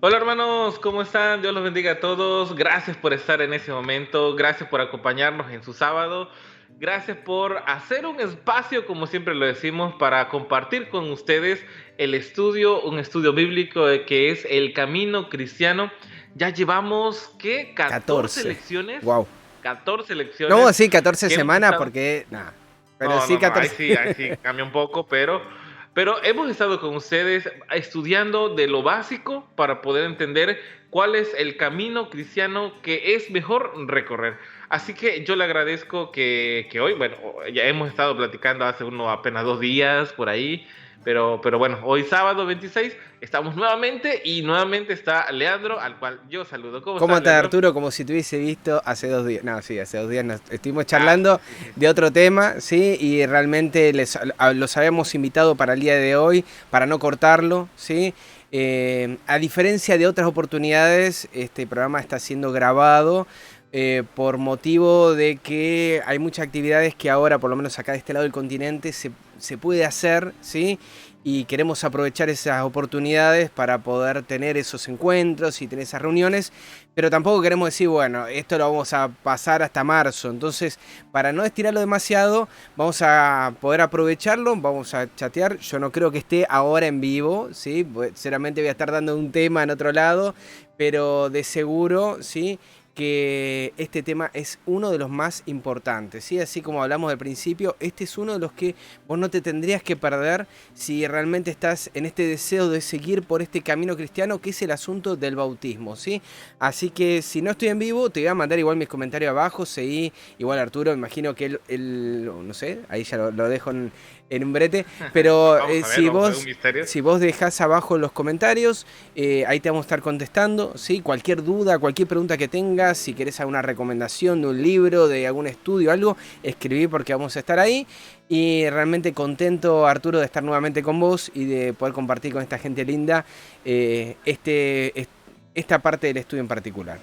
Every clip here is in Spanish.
Hola hermanos, ¿cómo están? Dios los bendiga a todos. Gracias por estar en ese momento, gracias por acompañarnos en su sábado, gracias por hacer un espacio, como siempre lo decimos, para compartir con ustedes el estudio, un estudio bíblico que es el camino cristiano. Ya llevamos, ¿qué? 14 14. lecciones, Wow. 14 No, lecciones sí, 14 que hemos semanas estado. porque. Nada. Pero No, sí, no, no, 14. ahí sí cambia un poco, pero hemos estado con ustedes estudiando de lo básico para poder entender cuál es el camino cristiano que es mejor recorrer. Así que yo le agradezco que hoy, bueno, ya hemos estado platicando hace apenas 2 días por ahí, pero bueno, hoy sábado 26 estamos nuevamente y nuevamente está Leandro, al cual yo saludo. ¿Cómo ¿Cómo estás, estás, Leandro? Arturo? Como si te hubiese visto hace 2 días. No, sí, hace 2 días nos estuvimos Ah, charlando sí, sí, de sí. otro tema, ¿sí? Y realmente los habíamos invitado para el día de hoy, para no cortarlo, ¿sí? A diferencia de otras oportunidades, este programa está siendo grabado por motivo de que hay muchas actividades que ahora, por lo menos acá de este lado del continente, se puede hacer, ¿sí? Y queremos aprovechar esas oportunidades para poder tener esos encuentros y tener esas reuniones, pero tampoco queremos decir, bueno, esto lo vamos a pasar hasta marzo. Entonces, para no estirarlo demasiado, vamos a poder aprovecharlo, vamos a chatear. Yo no creo que esté ahora en vivo, ¿sí? Sinceramente voy a estar dando un tema en otro lado, pero de seguro, ¿sí? Que este tema es uno de los más importantes, ¿sí? Así como hablamos al principio, este es uno de los que vos no te tendrías que perder si realmente estás en este deseo de seguir por este camino cristiano, que es el asunto del bautismo, ¿sí? Así que si no estoy en vivo, te voy a mandar igual mis comentarios abajo, seguí, igual Arturo, imagino que él no sé, ahí ya lo dejo en un brete, pero Vamos a ver un misterio. si vos dejás abajo los comentarios, ahí te vamos a estar contestando, ¿sí? Cualquier duda, cualquier pregunta que tengas, si querés alguna recomendación de un libro, de algún estudio, algo, escribí porque vamos a estar ahí. Y realmente contento, Arturo, de estar nuevamente con vos y de poder compartir con esta gente linda esta parte del estudio en particular.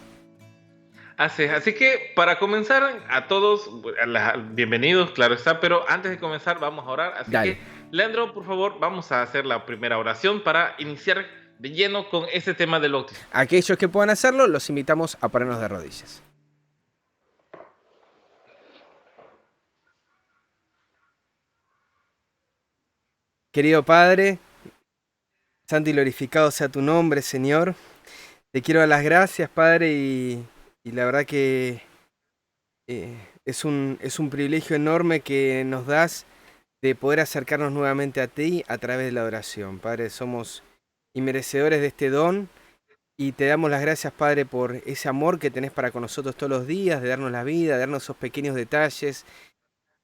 Así que para comenzar, a todos, bienvenidos, claro está, pero antes de comenzar vamos a orar. Así Dale. que, Leandro, por favor, vamos a hacer la primera oración para iniciar de lleno con este tema del bautismo. Aquellos que puedan hacerlo, los invitamos a ponernos de rodillas. Querido Padre, santo y glorificado sea tu nombre, Señor. Te quiero dar las gracias, Padre, y la verdad que es un privilegio enorme que nos das de poder acercarnos nuevamente a ti a través de la oración. Padre, somos inmerecedores de este don y te damos las gracias, Padre, por ese amor que tenés para con nosotros todos los días, de darnos la vida, de darnos esos pequeños detalles.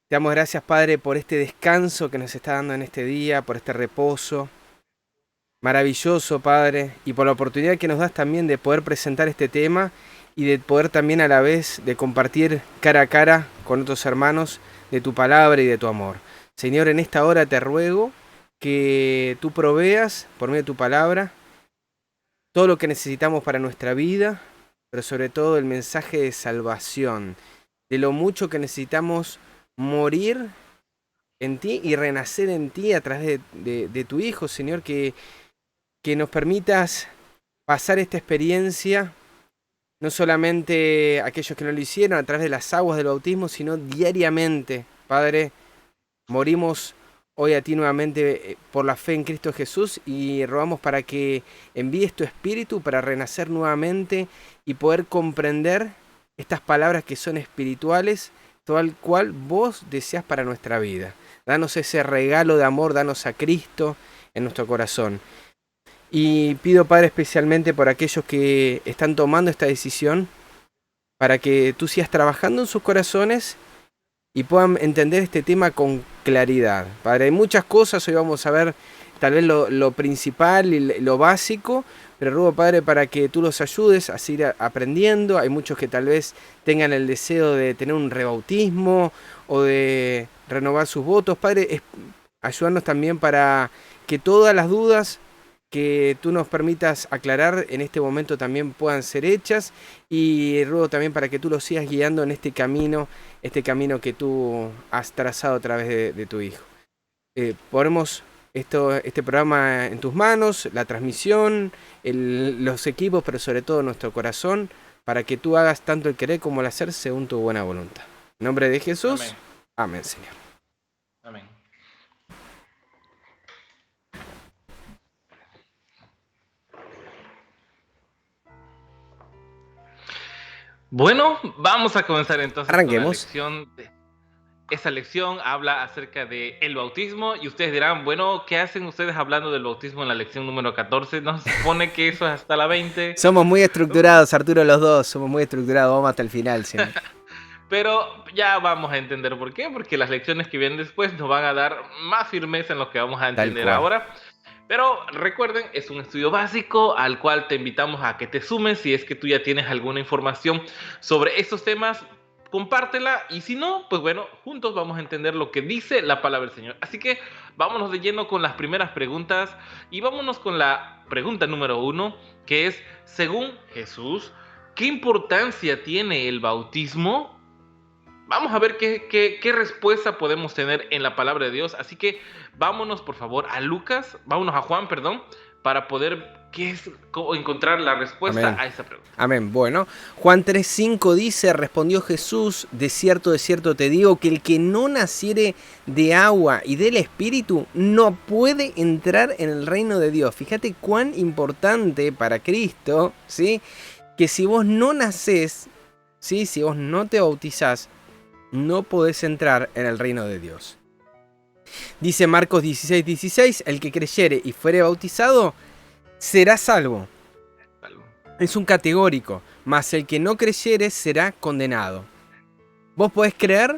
Te damos gracias, Padre, por este descanso que nos está dando en este día, por este reposo maravilloso, Padre, y por la oportunidad que nos das también de poder presentar este tema y de poder también a la vez de compartir cara a cara con otros hermanos de tu palabra y de tu amor. Señor, en esta hora te ruego que tú proveas por medio de tu palabra todo lo que necesitamos para nuestra vida, pero sobre todo el mensaje de salvación, de lo mucho que necesitamos morir en ti y renacer en ti a través de tu Hijo, Señor, que nos permitas pasar esta experiencia, no solamente aquellos que no lo hicieron a través de las aguas del bautismo, sino diariamente, Padre, morimos hoy a ti nuevamente por la fe en Cristo Jesús y rogamos para que envíes tu espíritu para renacer nuevamente y poder comprender estas palabras que son espirituales, tal cual vos deseas para nuestra vida. Danos ese regalo de amor, danos a Cristo en nuestro corazón. Y pido, Padre, especialmente por aquellos que están tomando esta decisión, para que tú sigas trabajando en sus corazones y puedan entender este tema con claridad. Padre, hay muchas cosas, hoy vamos a ver tal vez lo principal y lo básico, pero ruego, Padre, para que tú los ayudes a seguir aprendiendo. Hay muchos que tal vez tengan el deseo de tener un rebautismo o de renovar sus votos. Padre, ayúdanos también para que todas las dudas que tú nos permitas aclarar en este momento también puedan ser hechas, y ruego también para que tú los sigas guiando en este camino que tú has trazado a través de tu Hijo. Ponemos este programa en tus manos, la transmisión, los equipos, pero sobre todo nuestro corazón, para que tú hagas tanto el querer como el hacer según tu buena voluntad. En nombre de Jesús, Amén. amén, Señor. Amén. Bueno, vamos a comenzar entonces Arranquemos. con la lección. Esta lección habla acerca de el bautismo y ustedes dirán, bueno, ¿qué hacen ustedes hablando del bautismo en la lección número 14? ¿No se supone que eso es hasta la 20? Somos muy estructurados, Arturo, los dos. Somos muy estructurados. Vamos hasta el final siempre. Pero ya vamos a entender por qué, porque las lecciones que vienen después nos van a dar más firmeza en lo que vamos a entender ahora. Pero recuerden, es un estudio básico al cual te invitamos a que te sumes. Si es que tú ya tienes alguna información sobre estos temas, compártela, y si no, pues bueno, juntos vamos a entender lo que dice la palabra del Señor. Así que vámonos de lleno con las primeras preguntas, y vámonos con la pregunta número 1, que es, según Jesús, ¿qué importancia tiene el bautismo? Vamos a ver qué respuesta podemos tener en la palabra de Dios. Así que vámonos por favor a vámonos a Juan, perdón, para poder encontrar la respuesta Amén. a esa pregunta. Amén. Bueno, Juan 3:5 dice, respondió Jesús, de cierto te digo, que el que no naciere de agua y del Espíritu no puede entrar en el reino de Dios. Fíjate cuán importante para Cristo, ¿sí? Que si vos no nacés, ¿sí? Si vos no te bautizás, no podés entrar en el reino de Dios. Dice Marcos 16:16, el que creyere y fuere bautizado, será salvo. Es un categórico, mas el que no creyere será condenado. Vos podés creer,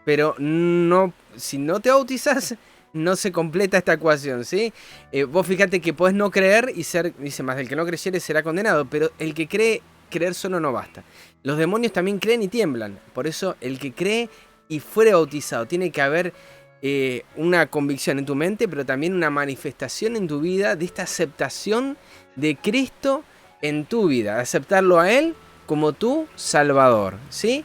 pero no, si no te bautizás, no se completa esta ecuación, ¿sí? Vos fíjate que podés no creer y ser, dice, más el que no creyere será condenado, pero el que cree, creer solo no basta. Los demonios también creen y tiemblan, por eso el que cree y fuere bautizado, tiene que haber una convicción en tu mente, pero también una manifestación en tu vida de esta aceptación de Cristo en tu vida, de aceptarlo a Él como tu Salvador, ¿sí?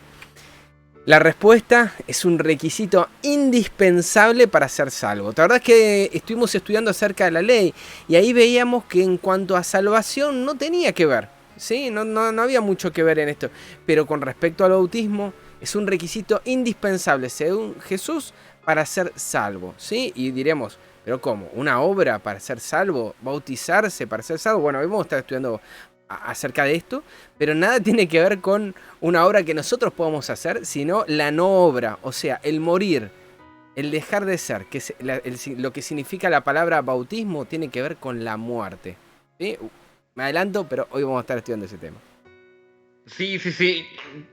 La respuesta es un requisito indispensable para ser salvo. La verdad es que estuvimos estudiando acerca de la ley y ahí veíamos que en cuanto a salvación no tenía que ver, ¿sí? No había mucho que ver en esto, pero con respecto al bautismo es un requisito indispensable según Jesús para ser salvo, ¿sí? Y diremos, ¿pero cómo? ¿Una obra para ser salvo? ¿Bautizarse para ser salvo? Bueno, hoy vamos a estar estudiando acerca de esto, pero nada tiene que ver con una obra que nosotros podamos hacer, sino la no obra, o sea, el morir, el dejar de ser, que es lo que significa la palabra bautismo tiene que ver con la muerte, ¿sí? Me adelanto, pero hoy vamos a estar estudiando ese tema. Sí.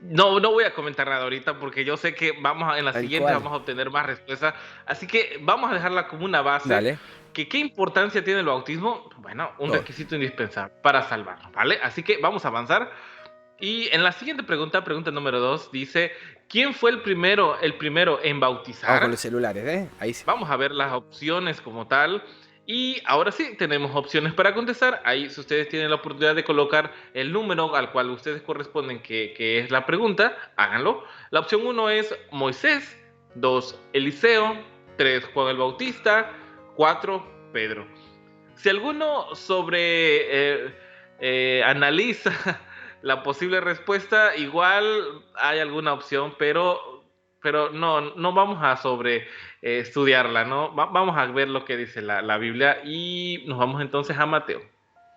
No voy a comentar nada ahorita porque yo sé que en la siguiente vamos a obtener más respuestas. Así que vamos a dejarla como una base. Dale. ¿Qué importancia tiene el bautismo? Bueno, un requisito indispensable para salvarnos, ¿vale? Así que vamos a avanzar. Y en la siguiente pregunta número 2, dice, ¿quién fue el primero en bautizar? Vamos con los celulares, ¿eh? Ahí sí. Vamos a ver las opciones como tal. Y ahora sí, tenemos opciones para contestar. Ahí, si ustedes tienen la oportunidad de colocar el número al cual ustedes corresponden, que es la pregunta, háganlo. La opción 1 es Moisés, 2 Eliseo, 3 Juan el Bautista, 4 Pedro. Si alguno analiza la posible respuesta, igual hay alguna opción, pero no vamos a estudiarla, ¿no? Vamos a ver lo que dice la Biblia y nos vamos entonces a Mateo.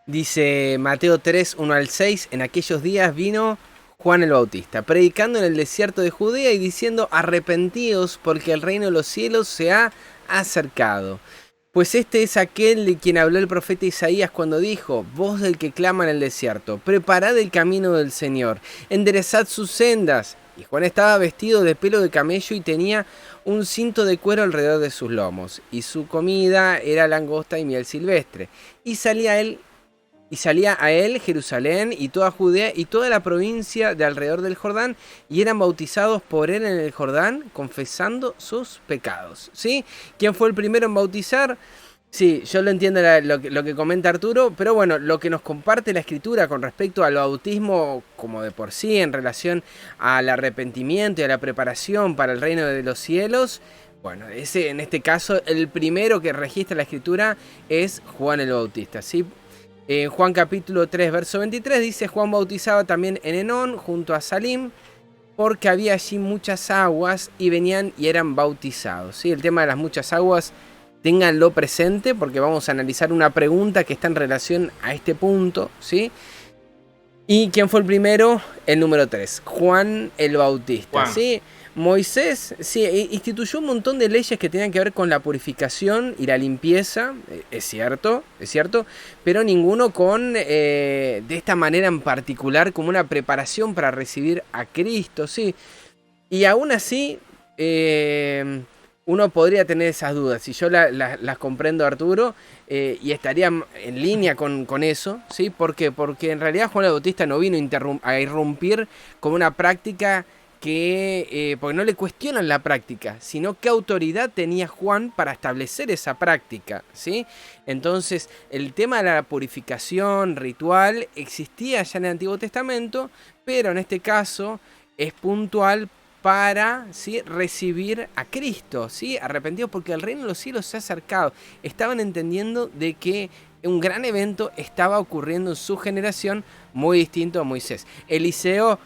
Dice Mateo 3, 1 al 6, en aquellos días vino Juan el Bautista, predicando en el desierto de Judea y diciendo, arrepentíos porque el reino de los cielos se ha acercado. Pues este es aquel de quien habló el profeta Isaías cuando dijo, voz del que clama en el desierto, preparad el camino del Señor, enderezad sus sendas. Y Juan estaba vestido de pelo de camello y tenía un cinto de cuero alrededor de sus lomos, y su comida era langosta y miel silvestre. Y salía a él Jerusalén y toda Judea y toda la provincia de alrededor del Jordán, y eran bautizados por él en el Jordán, confesando sus pecados. ¿Sí? ¿Quién fue el primero en bautizar? Sí, yo lo entiendo lo que comenta Arturo, pero bueno, lo que nos comparte la Escritura con respecto al bautismo como de por sí en relación al arrepentimiento y a la preparación para el reino de los cielos, Bueno, ese en este caso, el primero que registra la escritura es Juan el Bautista, ¿sí? En Juan capítulo 3, verso 23 dice: Juan bautizaba también en Enón, junto a Salim, porque había allí muchas aguas y venían y eran bautizados, ¿sí? El tema de las muchas aguas, ténganlo presente porque vamos a analizar una pregunta que está en relación a este punto, ¿sí? ¿Y quién fue el primero? El número 3, Juan el Bautista, Juan. ¿sí? Moisés, sí, instituyó un montón de leyes que tenían que ver con la purificación y la limpieza, es cierto, pero ninguno con, de esta manera en particular, como una preparación para recibir a Cristo, sí. Y aún así, uno podría tener esas dudas. Y yo las comprendo, Arturo, y estaría en línea con eso, ¿sí? ¿Por qué? Porque en realidad Juan el Bautista no vino a irrumpir como una práctica que, porque no le cuestionan la práctica, sino qué autoridad tenía Juan para establecer esa práctica, ¿sí? Entonces, el tema de la purificación ritual existía ya en el Antiguo Testamento, pero en este caso es puntual para, ¿sí?, recibir a Cristo, ¿sí? Arrepentidos porque el reino de los cielos se ha acercado. Estaban entendiendo de que un gran evento estaba ocurriendo en su generación, muy distinto a Moisés. Eliseo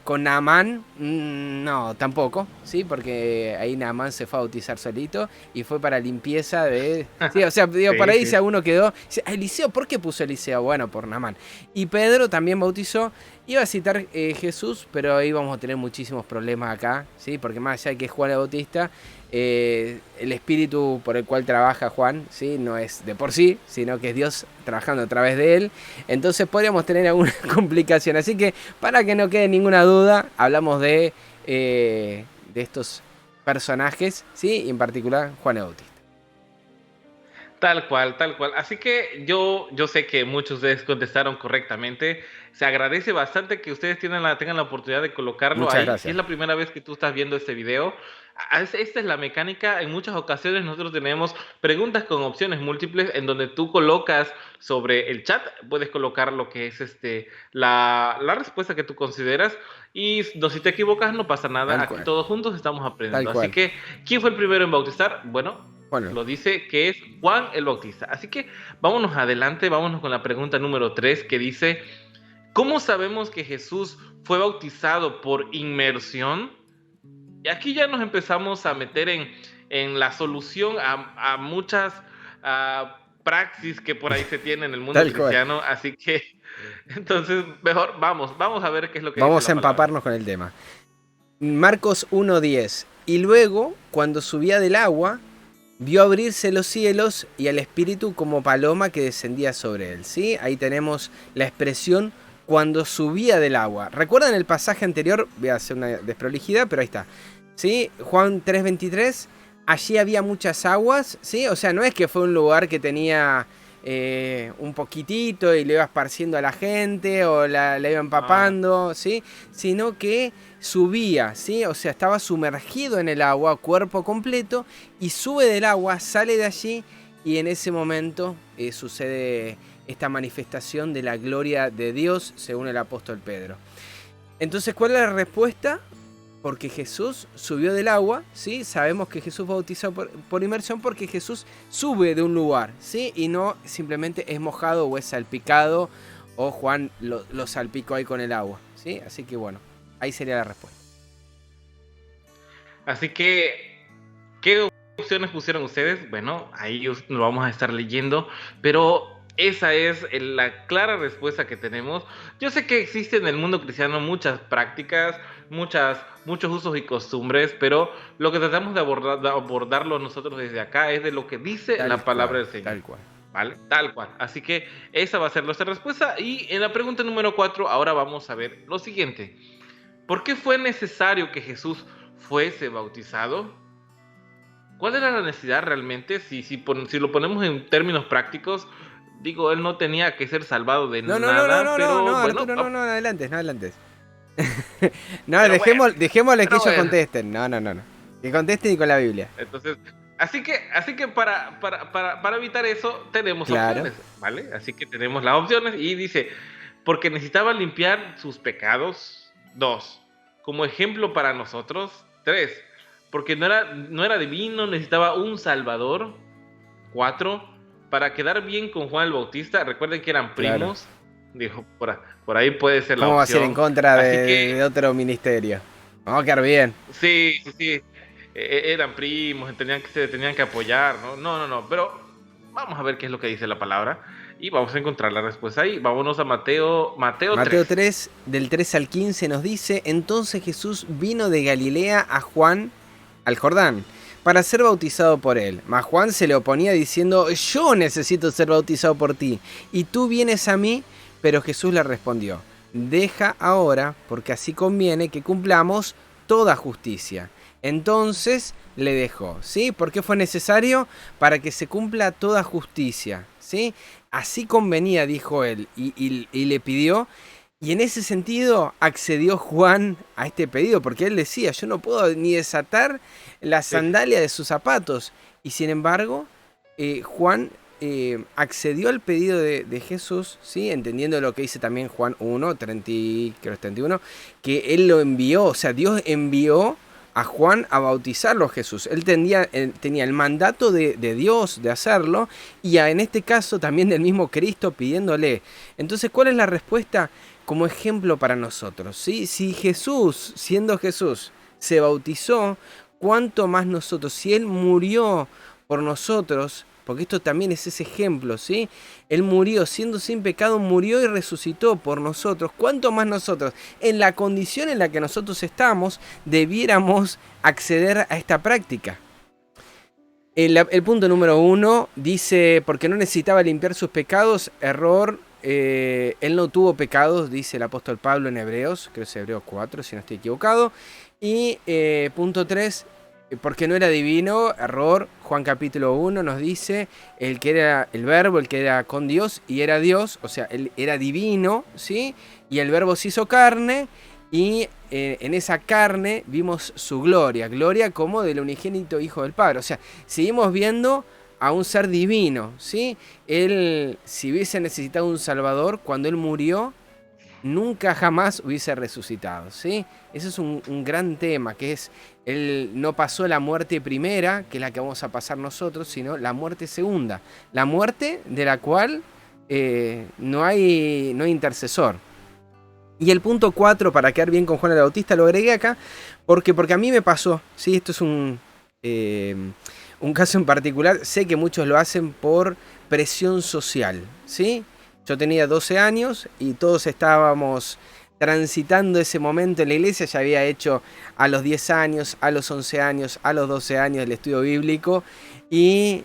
con Naamán, no, tampoco, ¿sí? Porque ahí Naamán se fue a bautizar solito y fue para limpieza de... Sí, o sea, digo, por ahí si alguno quedó... Eliseo, ¿por qué puso Eliseo? Bueno, por Naamán. Y Pedro también bautizó. Iba a citar Jesús, pero ahí vamos a tener muchísimos problemas acá, ¿sí? Porque más allá de que es Juan el Bautista, el espíritu por el cual trabaja Juan, ¿sí?, no es de por sí, sino que es Dios trabajando a través de él. Entonces podríamos tener alguna complicación. Así que para que no quede ninguna duda, hablamos de estos personajes, ¿sí? Y en particular Juan el Bautista. Tal cual, tal cual. Así que yo sé que muchos de ustedes contestaron correctamente. Se agradece bastante que ustedes tengan la oportunidad de colocarlo Muchas ahí. Si gracias. es la primera vez que tú estás viendo este video, esta es la mecánica. En muchas ocasiones nosotros tenemos preguntas con opciones múltiples en donde tú colocas sobre el chat, puedes colocar lo que es la respuesta que tú consideras. Y no, si te equivocas, no pasa nada. Tal Aquí cual, todos juntos estamos tal aprendiendo. Así cual. que, ¿quién fue el primero en bautizar? Bueno, Bueno, lo dice que es Juan el Bautista. Así que vámonos adelante, vámonos con la pregunta número 3 que dice, ¿cómo sabemos que Jesús fue bautizado por inmersión? Y aquí ya nos empezamos a meter en la solución a muchas praxis que por ahí se tiene en el mundo tal cual. cristiano. Así que, entonces, mejor vamos a ver qué es lo que dice Vamos a la palabra. empaparnos con el tema. Marcos 1:10. Y luego, cuando subía del agua, vio abrirse los cielos y al Espíritu como paloma que descendía sobre él. ¿Sí? Ahí tenemos la expresión cuando subía del agua. ¿Recuerdan el pasaje anterior? Voy a hacer una desprolijidad, pero ahí está. ¿Sí? Juan 3:23. Allí había muchas aguas. ¿Sí? O sea, no es que fue un lugar que tenía un poquitito y le iba esparciendo a la gente o la iba empapando, ¿sí? Sino que subía, ¿sí? O sea, estaba sumergido en el agua, cuerpo completo, y sube del agua, sale de allí, y en ese momento sucede esta manifestación de la gloria de Dios, según el apóstol Pedro. Entonces, ¿cuál es la respuesta? Porque Jesús subió del agua, ¿sí? Sabemos que Jesús bautizó por inmersión porque Jesús sube de un lugar, ¿sí? Y no simplemente es mojado o es salpicado, o Juan lo salpicó ahí con el agua, ¿sí? Así que bueno, ahí sería la respuesta. Así que, ¿qué opciones pusieron ustedes? Bueno, ahí lo vamos a estar leyendo, pero esa es la clara respuesta que tenemos. Yo sé que existen en el mundo cristiano muchas prácticas, muchos usos y costumbres, pero lo que tratamos de abordarlo nosotros desde acá es de lo que dice la palabra del Señor. Tal cual. ¿Vale? Tal cual. Así que esa va a ser nuestra respuesta. Y en la pregunta número 4, ahora vamos a ver lo siguiente. ¿Por qué fue necesario que Jesús fuese bautizado? ¿Cuál era la necesidad realmente? Si lo ponemos en términos prácticos, digo, él no tenía que ser salvado de nada, pero bueno. Arturo, no, adelante. No, Pero bueno, dejémosle que pero ellos bueno. contesten. No. Que contesten y con la Biblia. Entonces, así que para evitar eso, tenemos Claro. opciones, ¿vale? Así que tenemos las opciones y dice, porque necesitaba limpiar sus pecados. 2, como ejemplo para nosotros. 3, porque no era divino, necesitaba un Salvador. 4, para quedar bien con Juan el Bautista, recuerden que eran Claro. primos, dijo, por ahí puede ser la ¿Cómo va a ser en opción. contra Así que, de otro ministerio? Vamos a quedar bien. sí, sí, sí, eran primos, se tenían que apoyar, ¿no? No, pero vamos a ver qué es lo que dice la palabra y vamos a encontrar la respuesta ahí. Vámonos a Mateo Mateo 3. 3, del 3 al 15 nos dice, entonces Jesús vino de Galilea a Juan, al Jordán, para ser bautizado por él. Mas Juan se le oponía diciendo, yo necesito ser bautizado por ti, y tú vienes a mí. Pero Jesús le respondió, deja ahora, porque así conviene que cumplamos toda justicia. Entonces le dejó, ¿sí? ¿Por qué fue necesario? Para que se cumpla toda justicia, ¿sí? Así convenía, dijo él, y le pidió. Y en ese sentido accedió Juan a este pedido, porque él decía, yo no puedo ni desatar la Sí, sandalia de sus zapatos. Y sin embargo, Juan accedió al pedido de Jesús, ¿sí? Entendiendo lo que dice también Juan 1, 30, creo es 31, que él lo envió, o sea, Dios envió a Juan a bautizarlo a Jesús. Él tenía el mandato de Dios de hacerlo, y en este caso también del mismo Cristo pidiéndole. Entonces, ¿cuál es la respuesta? Como ejemplo para nosotros, ¿sí? Si Jesús, siendo Jesús, se bautizó, ¿cuánto más nosotros? Si Él murió por nosotros, porque esto también es ese ejemplo, ¿sí? Él murió, siendo sin pecado, murió y resucitó por nosotros. ¿Cuánto más nosotros, en la condición en la que nosotros estamos, debiéramos acceder a esta práctica? El punto número 1 dice, porque no necesitaba limpiar sus pecados, error. Él no tuvo pecados, dice el apóstol Pablo en Hebreos, creo que es Hebreos 4, si no estoy equivocado. Y punto 3, porque no era divino, error. Juan capítulo 1 nos dice, el que era el verbo, el que era con Dios y era Dios, o sea, él era divino, ¿sí? Y el verbo se hizo carne, y en esa carne vimos su gloria, gloria como del unigénito Hijo del Padre. O sea, seguimos viendo a un ser divino, ¿sí? Él, si hubiese necesitado un Salvador, cuando Él murió, nunca jamás hubiese resucitado, ¿sí? Ese es un gran tema, que es, Él no pasó la muerte primera, que es la que vamos a pasar nosotros, sino la muerte segunda, la muerte de la cual no hay intercesor. Y el punto 4, para quedar bien con Juan el Bautista, lo agregué acá, porque a mí me pasó, ¿sí? Esto es un caso en particular. Sé que muchos lo hacen por presión social, ¿sí? Yo tenía 12 años y todos estábamos transitando ese momento en la iglesia. Ya había hecho a los 10 años, a los 11 años, a los 12 años el estudio bíblico, y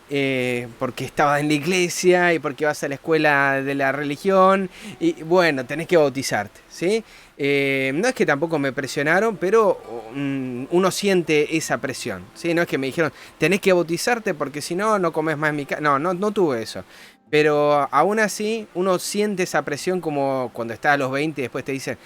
porque estaba en la iglesia y porque vas a la escuela de la religión y bueno, tenés que bautizarte, ¿sí? No es que tampoco me presionaron, pero uno siente esa presión, ¿sí? No es que me dijeron, tenés que bautizarte porque si no, no comes más en mi casa. No tuve eso. Pero aún así, uno siente esa presión, como cuando estás a los 20 y después te dicen,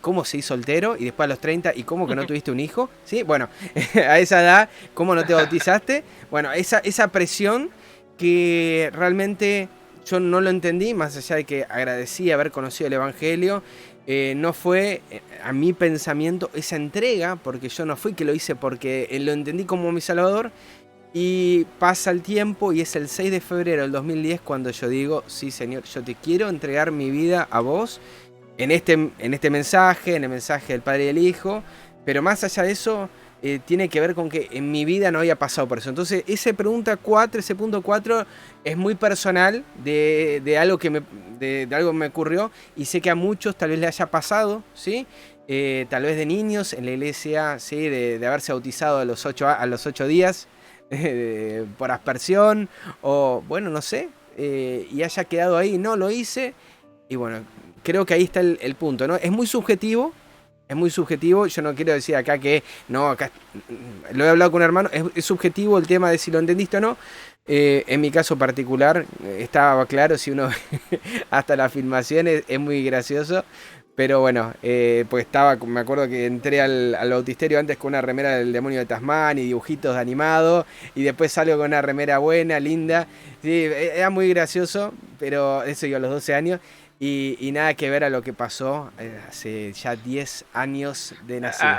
¿cómo se hizo soltero? Y después a los 30, ¿y cómo que no tuviste un hijo? ¿Sí? Bueno, a esa edad, ¿cómo no te bautizaste? Bueno, esa presión que realmente yo no lo entendí, más allá de que agradecí haber conocido el Evangelio. No fue a mi pensamiento esa entrega, porque yo no fui que lo hice porque lo entendí como mi Salvador. Y pasa el tiempo y es el 6 de febrero del 2010 cuando yo digo, sí Señor, yo te quiero entregar mi vida a vos en este mensaje, en el mensaje del Padre y del Hijo. Pero más allá de eso, tiene que ver con que en mi vida no había pasado por eso. Entonces ese punto 4 es muy personal de algo que me ocurrió, y sé que a muchos tal vez le haya pasado, ¿sí? Tal vez de niños en la iglesia, ¿sí? De haberse bautizado a los 8 días. Por aspersión, o bueno, no sé, y haya quedado ahí, no lo hice. Y bueno, creo que ahí está el punto, ¿no? Es muy subjetivo, yo no quiero decir acá que no, acá lo he hablado con un hermano, es subjetivo el tema de si lo entendiste o no. En mi caso particular estaba claro, si uno hasta las filmaciones es muy gracioso. Pero bueno, pues me acuerdo que entré al bautisterio antes con una remera del demonio de Tasmania y dibujitos de animado, y después salgo con una remera buena, linda. Sí, era muy gracioso, pero eso yo a los 12 años. y nada que ver a lo que pasó hace ya 10 años de nacido.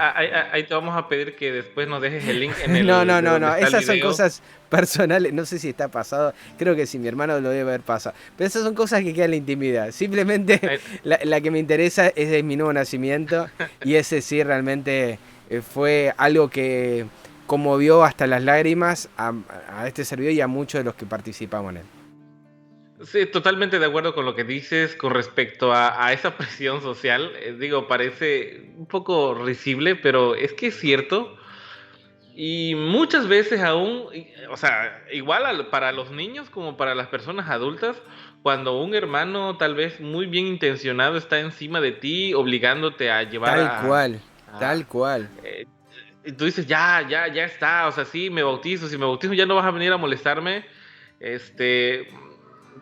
Ahí te vamos a pedir que después nos dejes el link No, no, de no, donde no, está el esas son video. cosas personales, no sé si está pasado, creo que sí, mi hermano lo debe haber pasado, pero esas son cosas que quedan en la intimidad, simplemente Ahí- la que me interesa es de mi nuevo nacimiento y ese sí realmente fue algo que conmovió hasta las lágrimas a este servidor y a muchos de los que participamos en él. Sí, totalmente de acuerdo con lo que dices con respecto a esa presión social. Digo, parece un poco risible, pero es que es cierto. Y muchas veces aún, o sea, igual para los niños como para las personas adultas, cuando un hermano tal vez muy bien intencionado está encima de ti, obligándote a llevar Tal cual, a, tal cual. eh, y tú dices, ya está, o sea, sí, me bautizo, si me bautizo ya no vas a venir a molestarme, este,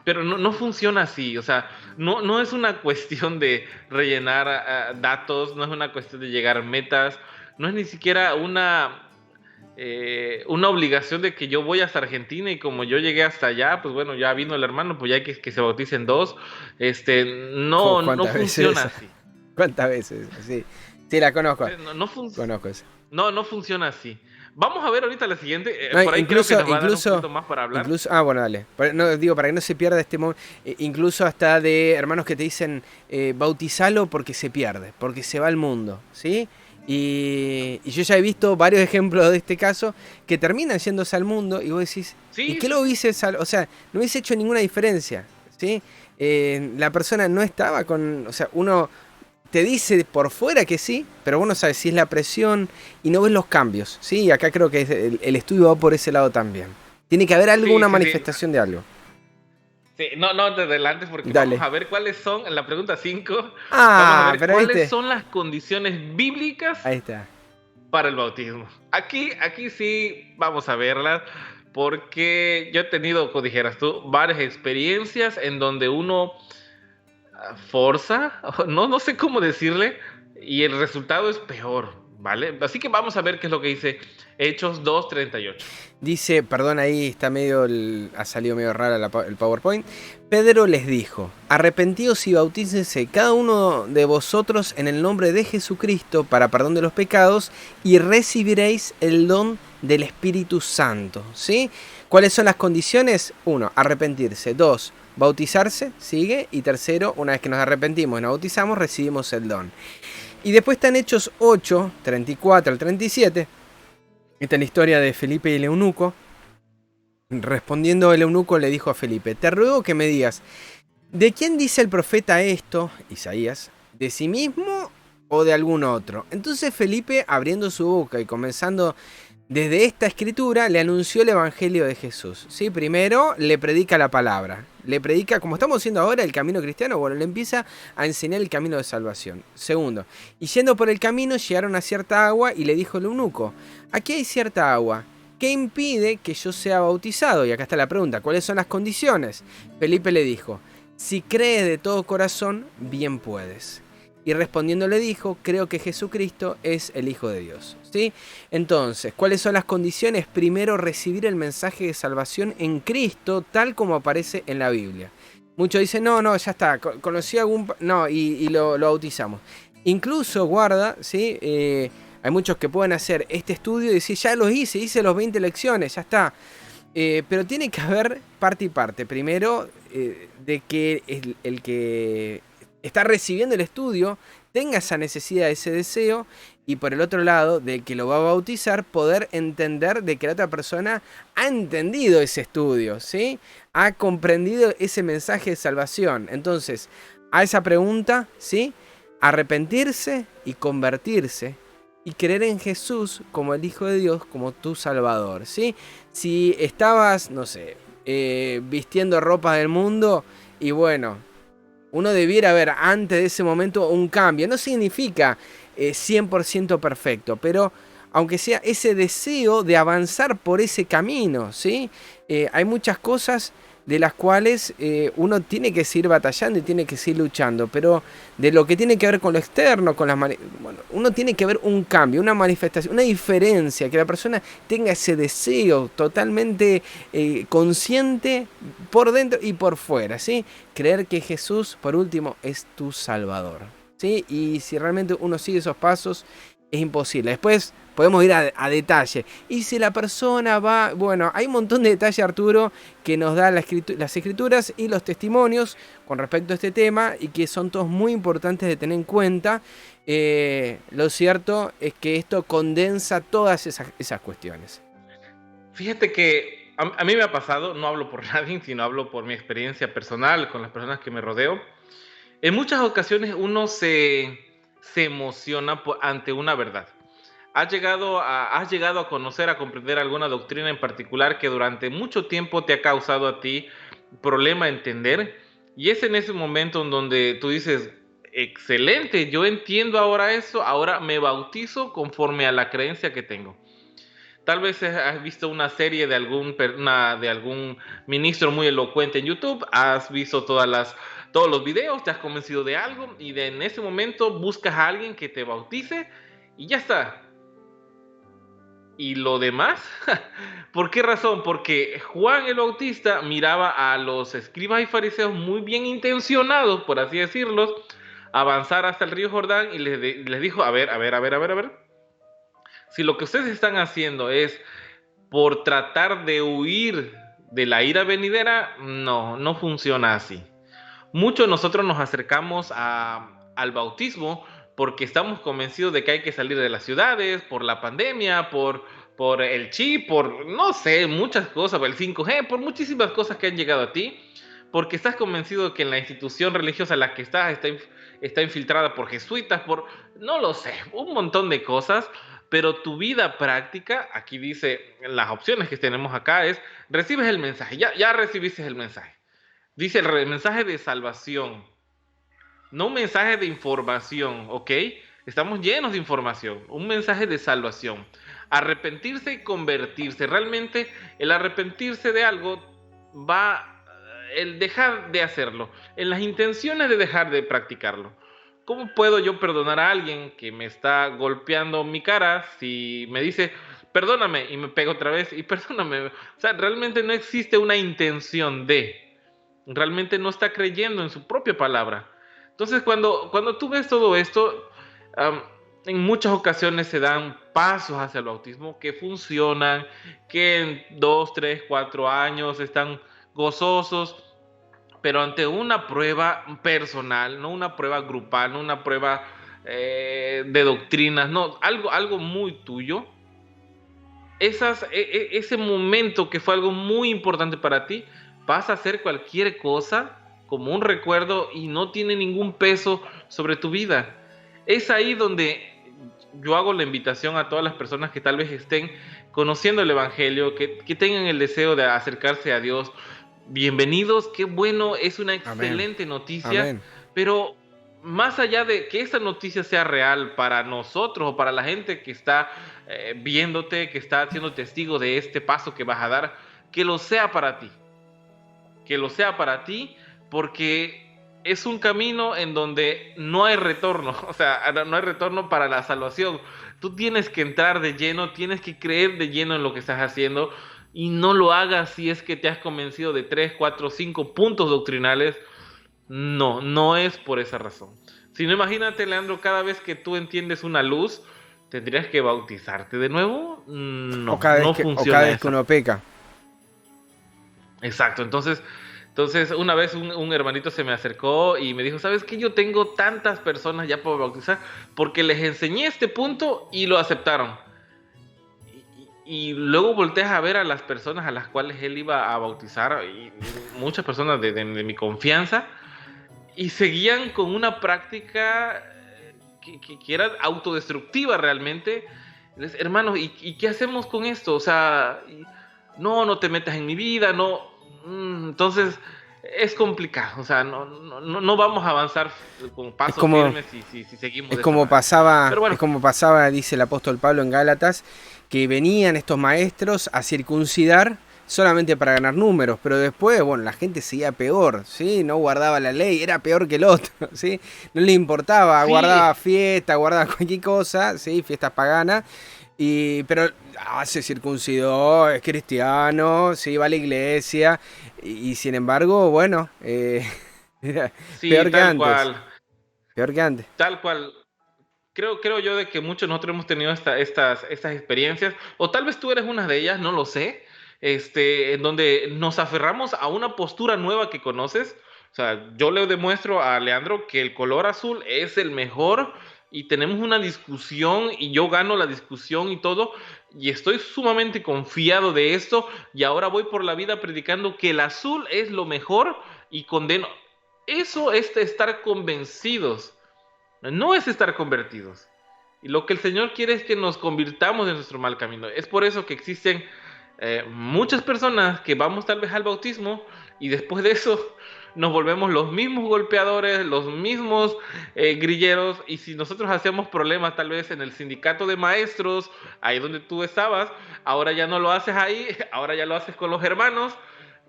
pero no funciona así, o sea, no es una cuestión de rellenar datos, no es una cuestión de llegar a metas, no es ni siquiera una obligación de que yo voy hasta Argentina y como yo llegué hasta allá, pues bueno, ya vino el hermano, pues ya hay que se bauticen dos, no ¿Cuántas funciona veces? así. ¿Cuántas veces? Sí, sí, la conozco, No, no, fun- conozco eso. no funciona así. Vamos a ver ahorita la siguiente. No, Por ahí creo que incluso, nos va a dar un poquito más para hablar. bueno, dale. No, digo, para que no se pierda este momento. Incluso hasta de hermanos que te dicen, bautizalo porque se pierde, porque se va al mundo, ¿sí? Y yo ya he visto varios ejemplos de este caso que terminan yéndose al mundo y vos decís, ¿y Sí, qué sí, lo sí. hubiese o sea, no hubiese hecho ninguna diferencia, ¿sí? La persona no estaba con, o sea, uno te dice por fuera que sí, pero vos no sabes si es la presión y no ves los cambios, ¿sí? Y acá creo que el estudio va por ese lado también. Tiene que haber algo, Sí, una sí, sí. manifestación de algo. Sí, no te adelantes porque vamos Dale. a ver cuáles son, en la pregunta 5 vamos a Ah, ver pero cuáles viste. son las condiciones bíblicas Ahí está. para el bautismo. Aquí sí vamos a verlas porque yo he tenido, como dijeras tú, varias experiencias en donde uno forza, no sé cómo decirle, y el resultado es peor, ¿vale? Así que vamos a ver qué es lo que dice Hechos 2:38. Dice, perdón, ahí está medio, ha salido medio rara el PowerPoint. Pedro les dijo, arrepentíos y bautícense cada uno de vosotros en el nombre de Jesucristo para perdón de los pecados y recibiréis el don del Espíritu Santo. ¿Sí? ¿Cuáles son las condiciones? 1, arrepentirse. 2, bautizarse, sigue. Y tercero, una vez que nos arrepentimos y nos bautizamos, recibimos el don. Y después están Hechos 8, 34 al 37. Esta es la historia de Felipe y el eunuco. Respondiendo el eunuco le dijo a Felipe, te ruego que me digas, ¿de quién dice el profeta esto, Isaías? ¿De sí mismo o de algún otro? Entonces Felipe, abriendo su boca y comenzando desde esta escritura, le anunció el evangelio de Jesús. ¿Sí? Primero le predica la palabra. Le predica, como estamos haciendo ahora, el camino cristiano. Bueno, le empieza a enseñar el camino de salvación. Segundo, y yendo por el camino llegaron a cierta agua y le dijo el eunuco, aquí hay cierta agua. ¿Qué impide que yo sea bautizado? Y acá está la pregunta, ¿cuáles son las condiciones? Felipe le dijo, si crees de todo corazón, bien puedes. Y respondiendo le dijo, creo que Jesucristo es el Hijo de Dios. ¿Sí? Entonces, ¿cuáles son las condiciones? Primero, recibir el mensaje de salvación en Cristo, tal como aparece en la Biblia. Muchos dicen, no, ya está, conocí algún... No, y lo bautizamos. Incluso, guarda, ¿sí? Hay muchos que pueden hacer este estudio y decir, ya los hice los 20 lecciones, ya está. Pero tiene que haber parte y parte. Primero, de que el que está recibiendo el estudio tenga esa necesidad, ese deseo, y por el otro lado, de que lo va a bautizar, poder entender de que la otra persona ha entendido ese estudio, ¿sí? Ha comprendido ese mensaje de salvación. Entonces, a esa pregunta, ¿sí? Arrepentirse y convertirse y creer en Jesús como el Hijo de Dios, como tu Salvador, ¿sí? Si estabas, no sé, vistiendo ropa del mundo y bueno, uno debiera ver antes de ese momento un cambio. No significa 100% perfecto, pero aunque sea ese deseo de avanzar por ese camino, ¿sí? Hay muchas cosas de las cuales uno tiene que seguir batallando y tiene que seguir luchando, pero de lo que tiene que ver con lo externo, con bueno, uno tiene que ver un cambio, una manifestación, una diferencia, que la persona tenga ese deseo totalmente consciente por dentro y por fuera, ¿sí? Creer que Jesús, por último, es tu Salvador, ¿sí? Y si realmente uno sigue esos pasos, es imposible. Después podemos ir a detalle. Y si la persona va... Bueno, hay un montón de detalle, Arturo, que nos da las escrituras y los testimonios con respecto a este tema y que son todos muy importantes de tener en cuenta. Lo cierto es que esto condensa todas esas cuestiones. Fíjate que a mí me ha pasado, no hablo por nadie, sino hablo por mi experiencia personal con las personas que me rodeo. En muchas ocasiones uno se emociona ante una verdad. Has llegado a conocer, a comprender alguna doctrina en particular que durante mucho tiempo te ha causado a ti problema entender, y es en ese momento en donde tú dices, excelente, yo entiendo ahora eso, ahora me bautizo conforme a la creencia que tengo. Tal vez has visto una serie de algún ministro muy elocuente en YouTube, has visto todos los videos, te has convencido de algo y en ese momento buscas a alguien que te bautice y ya está. ¿Y lo demás? ¿Por qué razón? Porque Juan el Bautista miraba a los escribas y fariseos muy bien intencionados, por así decirlo, avanzar hasta el río Jordán y les dijo, a ver. Si lo que ustedes están haciendo es por tratar de huir de la ira venidera, no funciona así. Muchos de nosotros nos acercamos al bautismo porque estamos convencidos de que hay que salir de las ciudades, por la pandemia, por el chip, por no sé, muchas cosas, por el 5G, por muchísimas cosas que han llegado a ti, porque estás convencido de que en la institución religiosa en la que estás está infiltrada por jesuitas, por no lo sé, un montón de cosas, pero tu vida práctica, aquí dice, las opciones que tenemos acá es, recibes el mensaje, ya recibiste el mensaje. Dice el mensaje de salvación, no un mensaje de información, ¿ok? Estamos llenos de información, un mensaje de salvación. Arrepentirse y convertirse. Realmente el arrepentirse de algo va, el dejar de hacerlo, en las intenciones de dejar de practicarlo. ¿Cómo puedo yo perdonar a alguien que me está golpeando mi cara si me dice, perdóname, y me pega otra vez y perdóname? O sea, realmente no existe una intención de... Realmente no está creyendo en su propia palabra. Entonces, cuando tú ves todo esto, en muchas ocasiones se dan pasos hacia el bautismo que funcionan, que en 2, 3, 4 años están gozosos, pero ante una prueba personal, no una prueba grupal, no una prueba de doctrinas, no, algo muy tuyo, ese momento que fue algo muy importante para ti, vas a hacer cualquier cosa como un recuerdo y no tiene ningún peso sobre tu vida. Es ahí donde yo hago la invitación a todas las personas que tal vez estén conociendo el Evangelio, que tengan el deseo de acercarse a Dios. Bienvenidos, qué bueno, es una excelente Amén. noticia, Amén. pero más allá de que esa noticia sea real para nosotros o para la gente que está viéndote, que está siendo testigo de este paso que vas a dar, que lo sea para ti. Que lo sea para ti, porque es un camino en donde no hay retorno, o sea, no hay retorno para la salvación. Tú tienes que entrar de lleno, tienes que creer de lleno en lo que estás haciendo y no lo hagas si es que te has convencido de 3, 4, 5 puntos doctrinales. No es por esa razón. Si no, imagínate, Leandro, cada vez que tú entiendes una luz, ¿tendrías que bautizarte de nuevo? No funciona. O cada vez que uno peca. Exacto, entonces una vez un hermanito se me acercó y me dijo, ¿sabes qué? Yo tengo tantas personas ya para bautizar porque les enseñé este punto y lo aceptaron. Y luego volteas a ver a las personas a las cuales él iba a bautizar, y muchas personas de mi confianza, y seguían con una práctica que era autodestructiva realmente. Les, hermanos, ¿y qué hacemos con esto? O sea, no te metas en mi vida, no. Entonces es complicado, o sea, no vamos a avanzar con pasos firmes si seguimos es de como esta manera. Pero bueno, es como pasaba, dice el apóstol Pablo en Gálatas, que venían estos maestros a circuncidar solamente para ganar números, pero después, bueno, la gente seguía peor, ¿sí? No guardaba la ley, era peor que el otro, ¿sí? No le importaba, Sí, guardaba fiesta, guardaba cualquier cosa, ¿sí? Fiestas paganas, pero se circuncidó, es cristiano, sí, va a la iglesia, y sin embargo, bueno, era sí, peor que antes, peor que antes. tal cual. Creo yo de que muchos de nosotros hemos tenido estas experiencias, o tal vez tú eres una de ellas, no lo sé, en donde nos aferramos a una postura nueva que conoces. O sea, yo le demuestro a Leandro que el color azul es el mejor y tenemos una discusión y yo gano la discusión y todo, y estoy sumamente confiado de esto y ahora voy por la vida predicando que el azul es lo mejor y condeno. Eso es estar convencidos, no es estar convertidos. Y lo que el Señor quiere es que nos convirtamos de nuestro mal camino. Es por eso que existen muchas personas que vamos tal vez al bautismo y después de eso nos volvemos los mismos golpeadores, los mismos grilleros. Y si nosotros hacíamos problemas tal vez en el sindicato de maestros, ahí donde tú estabas, ahora ya no lo haces ahí, ahora ya lo haces con los hermanos.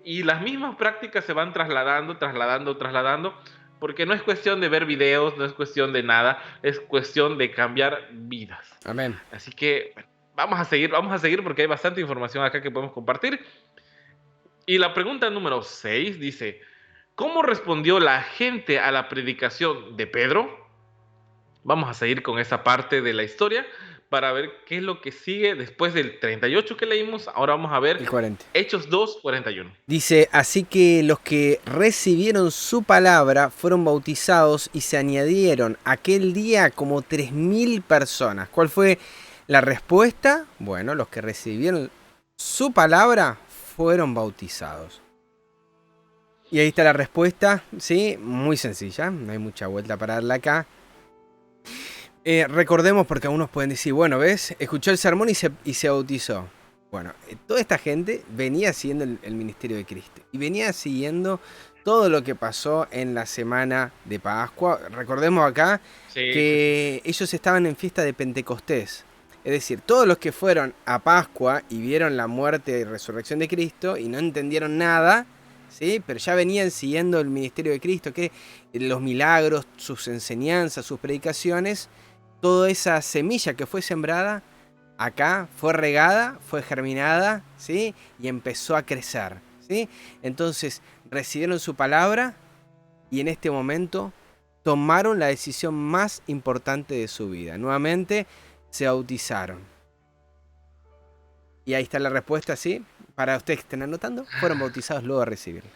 Y las mismas prácticas se van trasladando, porque no es cuestión de ver videos, no es cuestión de nada, es cuestión de cambiar vidas. Amén. Así que bueno, vamos a seguir porque hay bastante información acá que podemos compartir. Y la pregunta número 6 dice, ¿cómo respondió la gente a la predicación de Pedro? Vamos a seguir con esa parte de la historia para ver qué es lo que sigue después del 38 que leímos. Ahora vamos a ver El 40. Hechos 2:41. Dice, así que los que recibieron su palabra fueron bautizados y se añadieron aquel día como 3.000 personas. ¿Cuál fue la respuesta? Bueno, los que recibieron su palabra fueron bautizados. Y ahí está la respuesta, ¿sí? Muy sencilla, no hay mucha vuelta para darla acá. Recordemos, porque algunos pueden decir, bueno, ¿ves? Escuchó el sermón y se bautizó. Bueno, toda esta gente venía siguiendo el ministerio de Cristo. Y venía siguiendo todo lo que pasó en la semana de Pascua. Recordemos acá que ellos estaban en fiesta de Pentecostés. Es decir, todos los que fueron a Pascua y vieron la muerte y resurrección de Cristo y no entendieron nada, ¿sí? Pero ya venían siguiendo el ministerio de Cristo, que los milagros, sus enseñanzas, sus predicaciones, toda esa semilla que fue sembrada acá fue regada, fue germinada, ¿sí? Y empezó a crecer, ¿sí? Entonces recibieron su palabra y en este momento tomaron la decisión más importante de su vida. Nuevamente se bautizaron. Y ahí está la respuesta, ¿sí? Para ustedes que estén anotando, fueron bautizados luego de recibirla.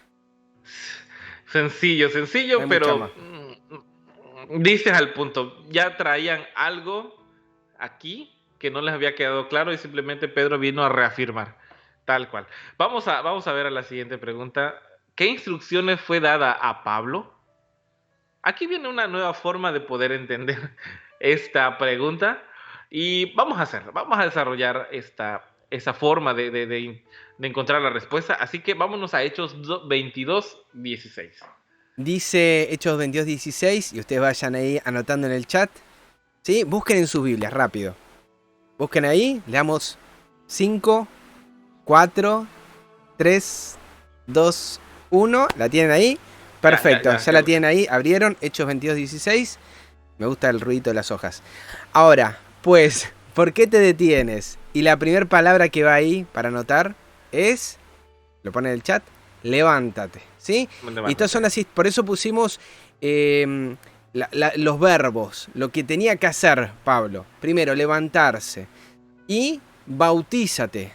Sencillo, No hay mucha pero más. dices al punto. Ya traían algo aquí que no les había quedado claro y simplemente Pedro vino a reafirmar, tal cual. Vamos a ver a la siguiente pregunta. ¿Qué instrucciones fue dada a Pablo? Aquí viene una nueva forma de poder entender esta pregunta y vamos a desarrollar esa forma de encontrar la respuesta. Así que vámonos a Hechos 22:16. Dice Hechos 22:16 y ustedes vayan ahí anotando en el chat, ¿sí? Busquen en sus Biblias, rápido. Busquen ahí, le damos 5, 4, 3, 2, 1. ¿La tienen ahí? Perfecto, ya la tienen ahí. Abrieron Hechos 22:16. Me gusta el ruidito de las hojas. Ahora, pues, ¿por qué te detienes? Y la primera palabra que va ahí para anotar es, lo pone en el chat, levántate, ¿sí? Y estas son así, por eso pusimos los verbos, lo que tenía que hacer Pablo. Primero, levantarse y bautízate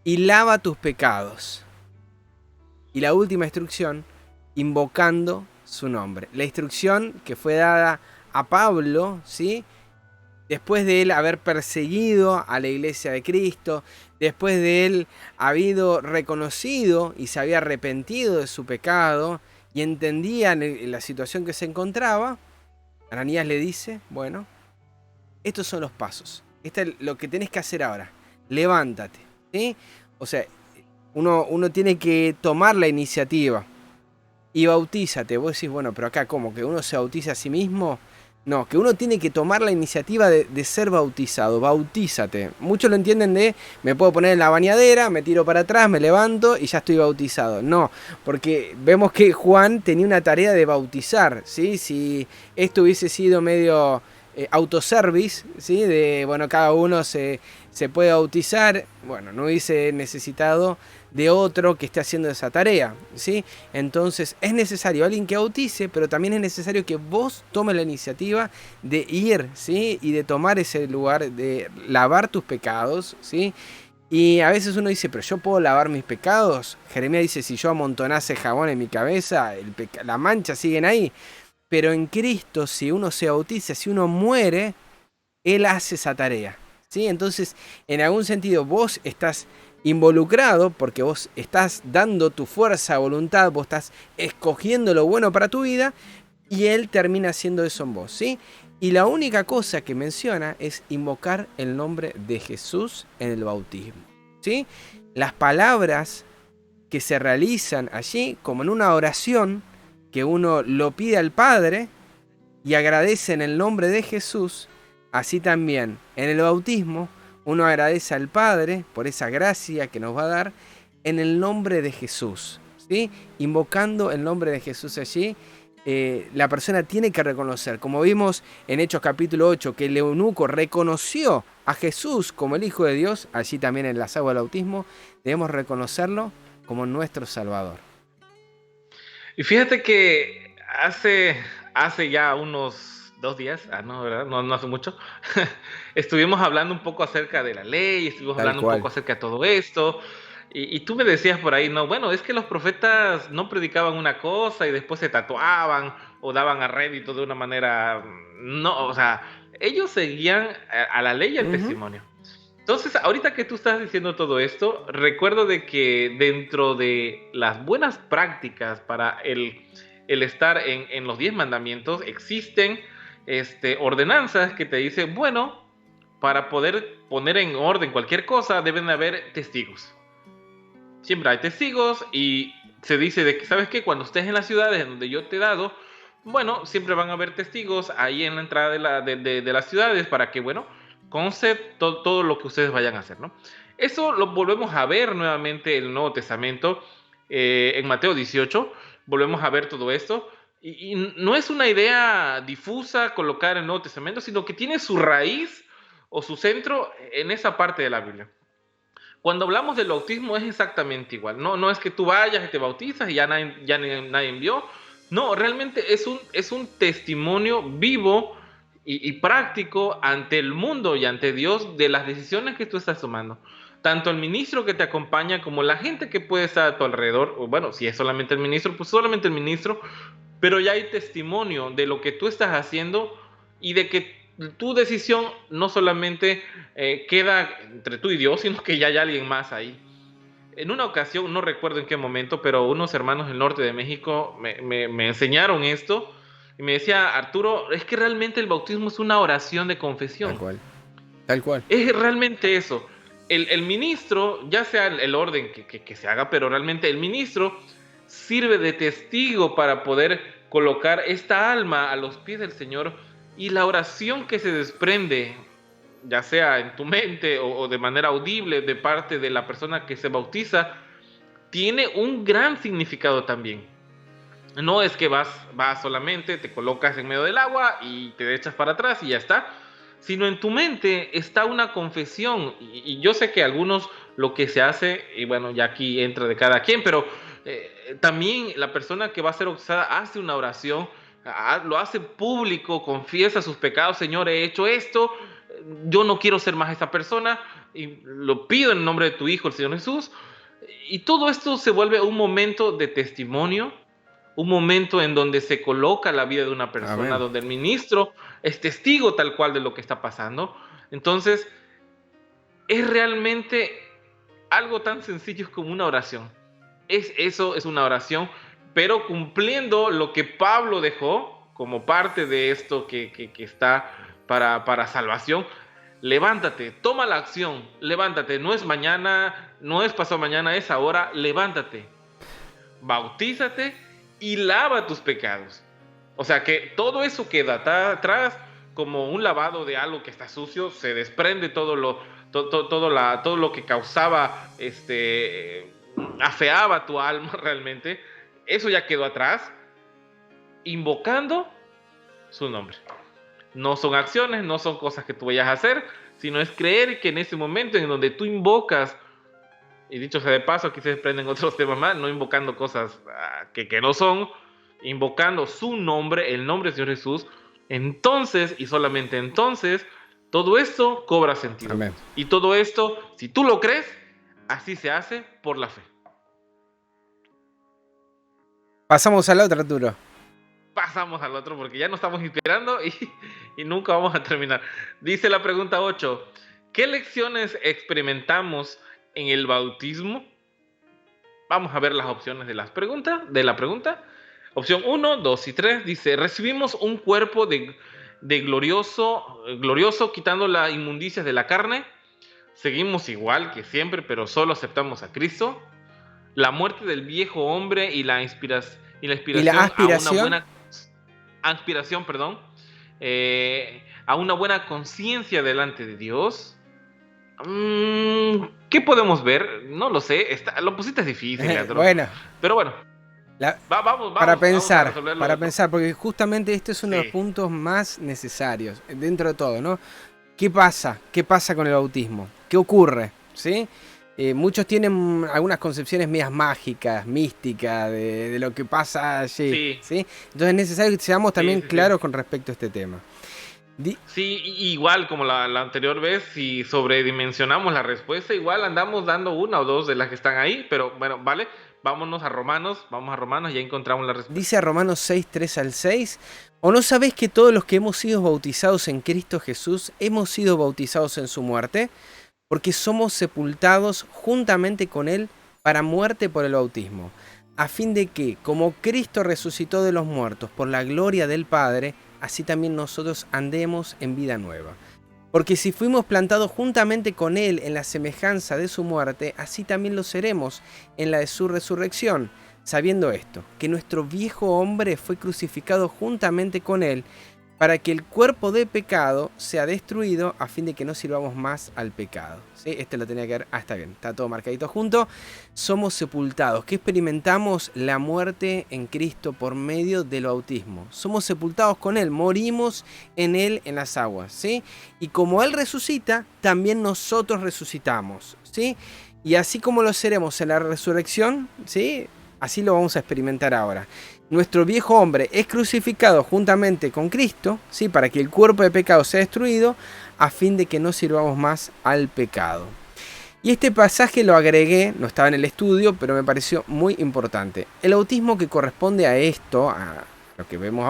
y lava tus pecados. Y la última instrucción, invocando su nombre. La instrucción que fue dada a Pablo, ¿sí? Después de él haber perseguido a la iglesia de Cristo, después de él habido reconocido y se había arrepentido de su pecado y entendía la situación que se encontraba, Ananías le dice, bueno, estos son los pasos. Esto es lo que tenés que hacer ahora. Levántate, ¿sí? O sea, uno tiene que tomar la iniciativa y bautízate. Vos decís, bueno, pero acá, ¿cómo? ¿Que uno se bautiza a sí mismo? No, que uno tiene que tomar la iniciativa de ser bautizado. Bautízate. Muchos lo entienden de me puedo poner en la bañadera, me tiro para atrás, me levanto y ya estoy bautizado. No, porque vemos que Juan tenía una tarea de bautizar, ¿sí? Si esto hubiese sido medio autoservice, ¿sí? De, bueno, cada uno se puede bautizar, bueno, no hubiese necesitado de otro que esté haciendo esa tarea, ¿sí? Entonces es necesario alguien que bautice, pero también es necesario que vos tomes la iniciativa de ir, ¿sí? Y de tomar ese lugar, de lavar tus pecados, ¿sí? Y a veces uno dice, pero yo puedo lavar mis pecados. Jeremías dice, si yo amontonase jabón en mi cabeza, la mancha siguen ahí. Pero en Cristo, si uno se bautiza, si uno muere, Él hace esa tarea, ¿sí? Entonces, en algún sentido, vos estás involucrado porque vos estás dando tu fuerza, voluntad, vos estás escogiendo lo bueno para tu vida y Él termina haciendo eso en vos, ¿sí? Y la única cosa que menciona es invocar el nombre de Jesús en el bautismo, ¿sí? Las palabras que se realizan allí, como en una oración, que uno lo pide al Padre y agradece en el nombre de Jesús, así también en el bautismo uno agradece al Padre por esa gracia que nos va a dar en el nombre de Jesús, ¿sí? Invocando el nombre de Jesús allí, la persona tiene que reconocer, como vimos en Hechos capítulo 8, que el eunuco reconoció a Jesús como el Hijo de Dios, allí también en las aguas del bautismo, debemos reconocerlo como nuestro Salvador. Y fíjate que hace ya unos 2 días, no, ¿verdad? No hace mucho, estuvimos hablando un poco acerca de la ley, estuvimos Tal hablando un cual. poco acerca de todo esto, y tú me decías por ahí, no, bueno, es que los profetas no predicaban una cosa y después se tatuaban o daban a rédito de una manera, no, o sea, ellos seguían a la ley y al Ujú. testimonio. Entonces, ahorita que tú estás diciendo todo esto, recuerdo de que dentro de las buenas prácticas para el estar en los 10 mandamientos, existen ordenanzas que te dicen, bueno, para poder poner en orden cualquier cosa, deben haber testigos. Siempre hay testigos y se dice de que, ¿sabes qué? Cuando estés en las ciudades en donde yo te he dado, bueno, siempre van a haber testigos ahí en la entrada de las ciudades para que, bueno, conste todo lo que ustedes vayan a hacer, ¿no? Eso lo volvemos a ver nuevamente en el Nuevo Testamento, en Mateo 18, volvemos a ver todo esto. Y no es una idea difusa colocar el Nuevo Testamento, sino que tiene su raíz o su centro en esa parte de la Biblia. Cuando hablamos del bautismo es exactamente igual. No es que tú vayas y te bautizas y ya nadie vio. No, realmente es un testimonio vivo y práctico ante el mundo y ante Dios de las decisiones que tú estás tomando. Tanto el ministro que te acompaña como la gente que puede estar a tu alrededor, o bueno, si es solamente el ministro, pues solamente el ministro, pero ya hay testimonio de lo que tú estás haciendo y de que tu decisión no solamente queda entre tú y Dios, sino que ya hay alguien más ahí. En una ocasión, no recuerdo en qué momento, pero unos hermanos del norte de México me enseñaron esto y me decía, Arturo, es que realmente el bautismo es una oración de Tal confesión. cual. Tal cual. Es realmente eso. El ministro, ya sea el orden que se haga, pero realmente el ministro sirve de testigo para poder colocar esta alma a los pies del Señor y la oración que se desprende, ya sea en tu mente o de manera audible de parte de la persona que se bautiza, tiene un gran significado también. No es que vas solamente, te colocas en medio del agua y te echas para atrás y ya está, sino en tu mente está una confesión. Y yo sé que algunos lo que se hace, y bueno, ya aquí entra de cada quien, pero también la persona que va a ser bautizada hace una oración, lo hace público, confiesa sus pecados, Señor, he hecho esto, yo no quiero ser más esa persona, y lo pido en el nombre de tu Hijo, el Señor Jesús. Y todo esto se vuelve un momento de testimonio, un momento en donde se coloca la vida de una persona, Amén. donde el ministro es testigo tal cual de lo que está pasando. Entonces, es realmente algo tan sencillo como una oración. Eso es una oración, pero cumpliendo lo que Pablo dejó como parte de esto que está para salvación. Levántate, toma la acción, levántate. No es mañana, no es pasado mañana, es ahora. Levántate, bautízate y lava tus pecados. O sea que todo eso queda atrás como un lavado de algo que está sucio, se desprende todo lo que causaba, afeaba tu alma realmente. Eso ya quedó atrás, invocando su nombre. No son acciones, no son cosas que tú vayas a hacer, sino es creer que en ese momento en donde tú invocas, y dicho sea de paso, aquí se desprenden otros temas más, no invocando cosas que no son, invocando su nombre, el nombre del Señor Jesús, entonces y solamente entonces, todo esto cobra sentido. Amén. Y todo esto, si tú lo crees, así se hace por la fe. Pasamos a la otra, Arturo. Pasamos al otro porque ya nos estamos inspirando y nunca vamos a terminar. Dice la pregunta 8, ¿qué lecciones experimentamos en el bautismo? Vamos a ver las opciones de la pregunta. Opción 1, 2 y 3 dice, recibimos un cuerpo de glorioso quitando las inmundicias de la carne. Seguimos igual que siempre, pero solo aceptamos a Cristo. La muerte del viejo hombre y la inspiración a una buena aspiración, a una buena conciencia delante de Dios. ¿Qué podemos ver? No lo sé. Lo pusiste difícil, Leandro. Bueno. Pero bueno. Vamos para pensar, porque justamente este es uno de los puntos más necesarios dentro de todo, ¿no? ¿Qué pasa? ¿Qué pasa con el bautismo? ¿Qué ocurre? ¿Sí? Muchos tienen algunas concepciones medias mágicas, místicas, de lo que pasa allí. ¿Sí? Entonces es necesario que seamos también claros con respecto a este tema. Sí, igual como la anterior vez, si sobredimensionamos la respuesta, igual andamos dando una o dos de las que están ahí, pero bueno, vale, vamos a Romanos, ya encontramos la respuesta. Dice a Romanos 6, 3 al 6, ¿o no sabéis que todos los que hemos sido bautizados en Cristo Jesús, hemos sido bautizados en su muerte? Porque somos sepultados juntamente con Él para muerte por el bautismo, a fin de que, como Cristo resucitó de los muertos por la gloria del Padre, así también nosotros andemos en vida nueva. Porque si fuimos plantados juntamente con Él en la semejanza de su muerte, así también lo seremos en la de su resurrección, sabiendo esto, que nuestro viejo hombre fue crucificado juntamente con Él, para que el cuerpo de pecado sea destruido, a fin de que no sirvamos más al pecado. ¿Sí? Este lo tenía que ver. Está bien, está todo marcadito junto. Somos sepultados, que experimentamos la muerte en Cristo por medio del bautismo. Somos sepultados con Él, morimos en Él en las aguas. ¿Sí? Y como Él resucita, también nosotros resucitamos. ¿Sí? Y así como lo seremos en la resurrección, ¿sí? Así lo vamos a experimentar ahora. Nuestro viejo hombre es crucificado juntamente con Cristo, ¿sí? Para que el cuerpo de pecado sea destruido, a fin de que no sirvamos más al pecado. Y este pasaje lo agregué, no estaba en el estudio, pero me pareció muy importante. El bautismo que corresponde a esto, a lo que vemos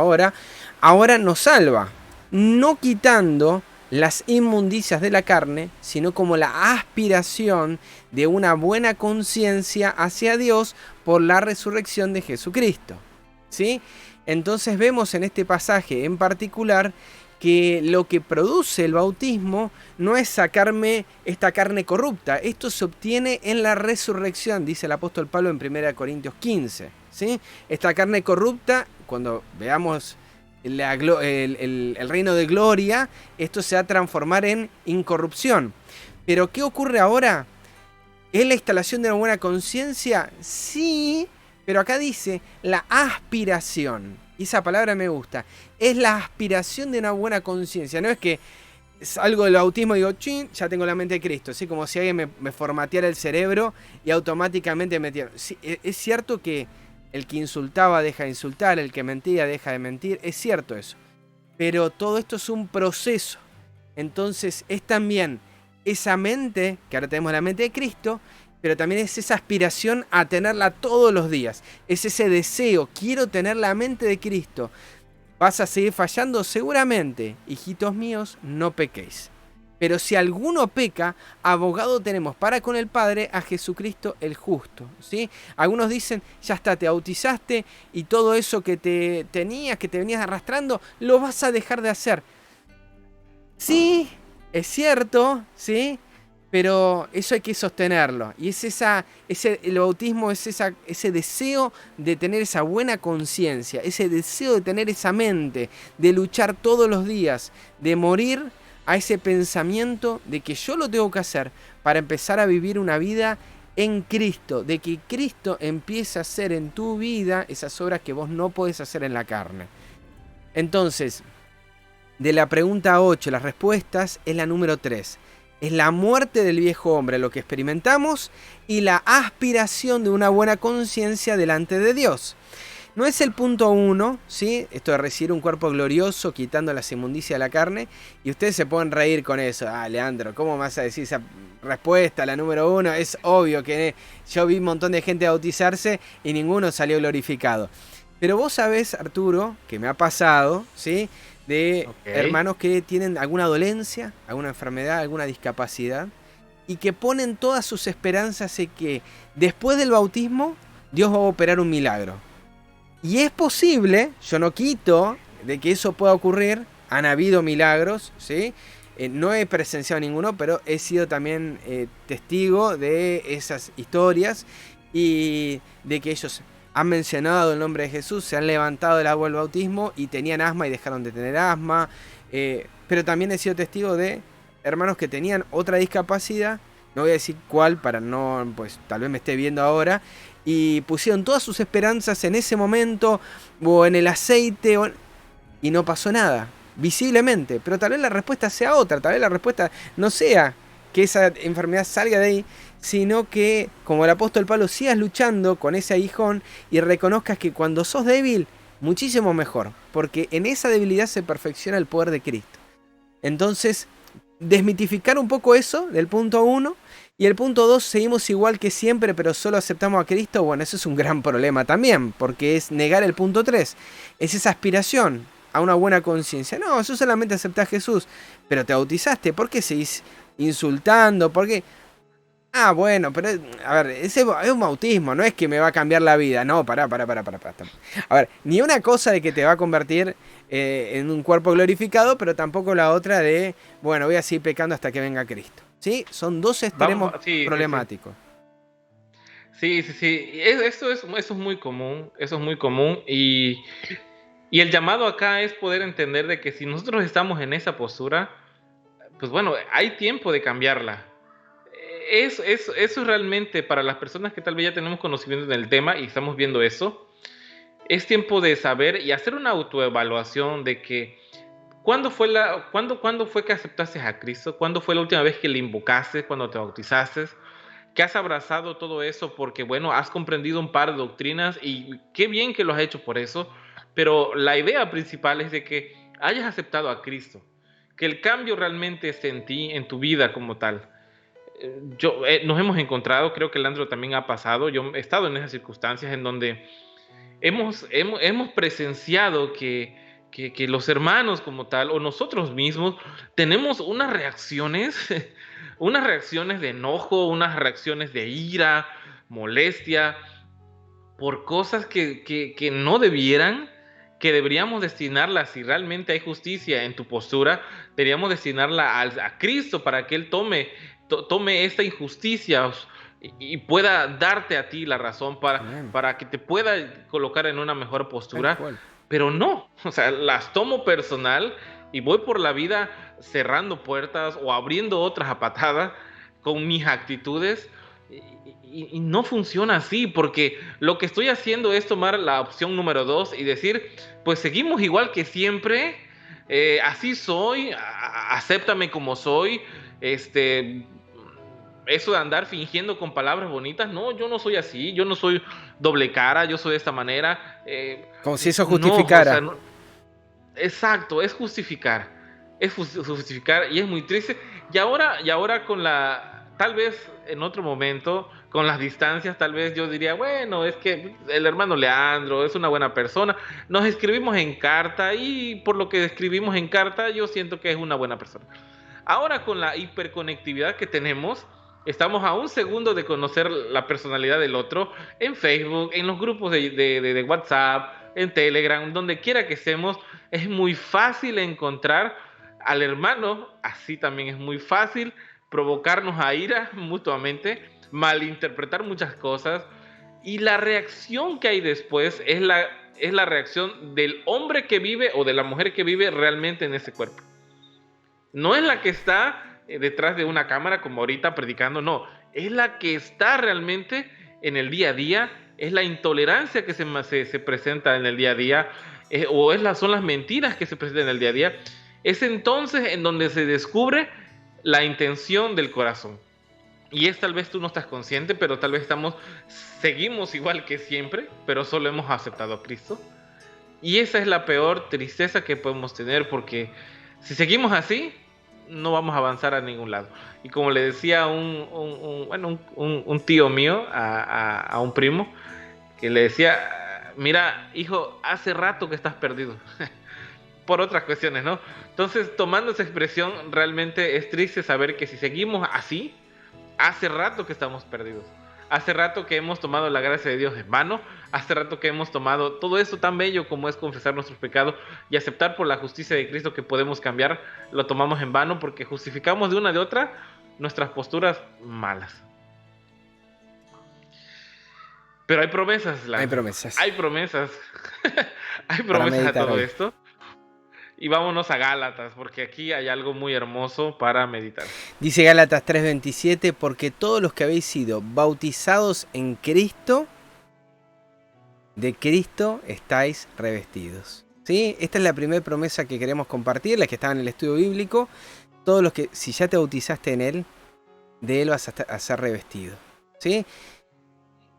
ahora nos salva, no quitando las inmundicias de la carne, sino como la aspiración de una buena conciencia hacia Dios por la resurrección de Jesucristo. ¿Sí? Entonces vemos en este pasaje en particular que lo que produce el bautismo no es sacarme esta carne corrupta. Esto se obtiene en la resurrección, dice el apóstol Pablo en 1 Corintios 15. ¿Sí? Esta carne corrupta, cuando veamos el reino de gloria, esto se va a transformar en incorrupción. Pero ¿qué ocurre ahora? ¿Es la instalación de una buena conciencia? Sí. Pero acá dice la aspiración. Y esa palabra me gusta. Es la aspiración de una buena conciencia. No es que salgo del bautismo y digo, chin, ya tengo la mente de Cristo. ¿Sí? Como si alguien me formateara el cerebro y automáticamente me metieron. Sí, es cierto que el que insultaba deja de insultar, el que mentía deja de mentir. Es cierto eso. Pero todo esto es un proceso. Entonces es también esa mente, que ahora tenemos la mente de Cristo, pero también es esa aspiración a tenerla todos los días. Es ese deseo, quiero tener la mente de Cristo. ¿Vas a seguir fallando? Seguramente. Hijitos míos, no pequéis. Pero si alguno peca, abogado tenemos para con el Padre a Jesucristo el justo. ¿Sí? Algunos dicen, ya está, te bautizaste y todo eso que te tenías, que te venías arrastrando, lo vas a dejar de hacer. Sí, es cierto, ¿sí? pero eso hay que sostenerlo. Y es el bautismo es ese deseo de tener esa buena conciencia, ese deseo de tener esa mente, de luchar todos los días, de morir a ese pensamiento de que yo lo tengo que hacer para empezar a vivir una vida en Cristo, de que Cristo empiece a hacer en tu vida esas obras que vos no podés hacer en la carne. Entonces, de la pregunta 8, las respuestas es la número 3. Es la muerte del viejo hombre, lo que experimentamos, y la aspiración de una buena conciencia delante de Dios. No es el punto 1, ¿sí? Esto de recibir un cuerpo glorioso, quitando las inmundicias de la carne, y ustedes se pueden reír con eso. Ah, Leandro, ¿cómo me vas a decir esa respuesta, la número 1? Es obvio que yo vi un montón de gente bautizarse y ninguno salió glorificado. Pero vos sabés, Arturo, que me ha pasado, ¿sí? De Ok. hermanos que tienen alguna dolencia, alguna enfermedad, alguna discapacidad, y que ponen todas sus esperanzas en que después del bautismo Dios va a operar un milagro. Y es posible, yo no quito de que eso pueda ocurrir, han habido milagros, ¿sí? No he presenciado ninguno, pero he sido también testigo de esas historias y de que ellos han mencionado el nombre de Jesús, se han levantado del agua del bautismo y tenían asma y dejaron de tener asma. Pero también he sido testigo de hermanos que tenían otra discapacidad, no voy a decir cuál para no, pues tal vez me esté viendo ahora, y pusieron todas sus esperanzas en ese momento o en el aceite y no pasó nada, visiblemente. Pero tal vez la respuesta sea otra, tal vez la respuesta no sea que esa enfermedad salga de ahí, sino que, como el apóstol Pablo, sigas luchando con ese aguijón y reconozcas que cuando sos débil, muchísimo mejor, porque en esa debilidad se perfecciona el poder de Cristo. Entonces, desmitificar un poco eso del punto 1. Y el punto 2, seguimos igual que siempre, pero solo aceptamos a Cristo. Bueno, eso es un gran problema también, porque es negar el punto 3. Es esa aspiración a una buena conciencia. No, eso solamente aceptás a Jesús, pero te bautizaste. ¿Por qué seguís insultando? ¿Por qué? Ah, bueno, pero a ver, es un bautismo, no es que me va a cambiar la vida. No, pará. A ver, ni una cosa de que te va a convertir en un cuerpo glorificado, pero tampoco la otra de, bueno, voy a seguir pecando hasta que venga Cristo. ¿Sí? Son dos extremos Sí, sí, sí. problemáticos. Sí, sí, sí. Eso es muy común, eso es muy común. Y el llamado acá es poder entender de que si nosotros estamos en esa postura, pues bueno, hay tiempo de cambiarla. Eso realmente para las personas que tal vez ya tenemos conocimiento del tema y estamos viendo eso, es tiempo de saber y hacer una autoevaluación de que cuándo fue que aceptaste a Cristo, cuándo fue la última vez que le invocaste, cuando te bautizaste, que has abrazado todo eso porque, bueno, has comprendido un par de doctrinas y qué bien que lo has hecho por eso, pero la idea principal es de que hayas aceptado a Cristo, que el cambio realmente esté en ti, en tu vida como tal. Nos hemos encontrado, creo que Leandro también ha pasado, yo he estado en esas circunstancias en donde hemos presenciado que los hermanos como tal, o nosotros mismos, tenemos unas reacciones, unas reacciones de enojo, unas reacciones de ira, molestia, por cosas que no debieran, que deberíamos destinarla, si realmente hay justicia en tu postura, deberíamos destinarla a Cristo para que Él tome esta injusticia y pueda darte a ti la razón Amén. para que te pueda colocar en una mejor Tal postura, cual. pero no, o sea, las tomo personal y voy por la vida cerrando puertas o abriendo otras a patada con mis actitudes y no funciona así, porque lo que estoy haciendo es tomar la opción número 2 y decir, pues seguimos igual que siempre, así soy, acéptame como soy, este, eso de andar fingiendo con palabras bonitas, no, yo no soy así, yo no soy doble cara, yo soy de esta manera, Como si eso no, o sea, justificara. no, exacto, es justificar y es muy triste. Y ahora tal vez en otro momento, con las distancias, tal vez yo diría, bueno, es que el hermano Leandro es una buena persona. Nos escribimos en carta y por lo que escribimos en carta, yo siento que es una buena persona. Ahora con la hiperconectividad que tenemos, estamos a un segundo de conocer la personalidad del otro en Facebook, en los grupos de WhatsApp, en Telegram, donde quiera que estemos, es muy fácil encontrar al hermano, así también es muy fácil provocarnos a ira mutuamente, malinterpretar muchas cosas, y la reacción que hay después es la reacción del hombre que vive o de la mujer que vive realmente en ese cuerpo. No es la que está detrás de una cámara como ahorita predicando, no, es la que está realmente en el día a día, es la intolerancia que se presenta en el día a día, son las mentiras que se presentan en el día a día. Es entonces en donde se descubre la intención del corazón. Y tal vez tú no estás consciente, pero tal vez seguimos igual que siempre, pero solo hemos aceptado a Cristo. Y esa es la peor tristeza que podemos tener, porque si seguimos así, no vamos a avanzar a ningún lado. Y como le decía un tío mío a un primo, que le decía, mira, hijo, hace rato que estás perdido. Por otras cuestiones, ¿no? Entonces, tomando esa expresión, realmente es triste saber que si seguimos así, hace rato que estamos perdidos. Hace rato que hemos tomado la gracia de Dios en vano. Hace rato que hemos tomado todo eso tan bello como es confesar nuestros pecados y aceptar por la justicia de Cristo que podemos cambiar. Lo tomamos en vano porque justificamos de una de otra nuestras posturas malas. Pero hay promesas, Hay promesas. Hay promesas. Hay promesas a todo hoy. esto. Y vámonos a Gálatas, porque aquí hay algo muy hermoso para meditar. Dice Gálatas 3:27, porque todos los que habéis sido bautizados en Cristo, de Cristo estáis revestidos. ¿Sí? Esta es la primera promesa que queremos compartir, la que estaba en el estudio bíblico. Todos los que, si ya te bautizaste en Él, de Él vas a ser revestido. ¿Sí?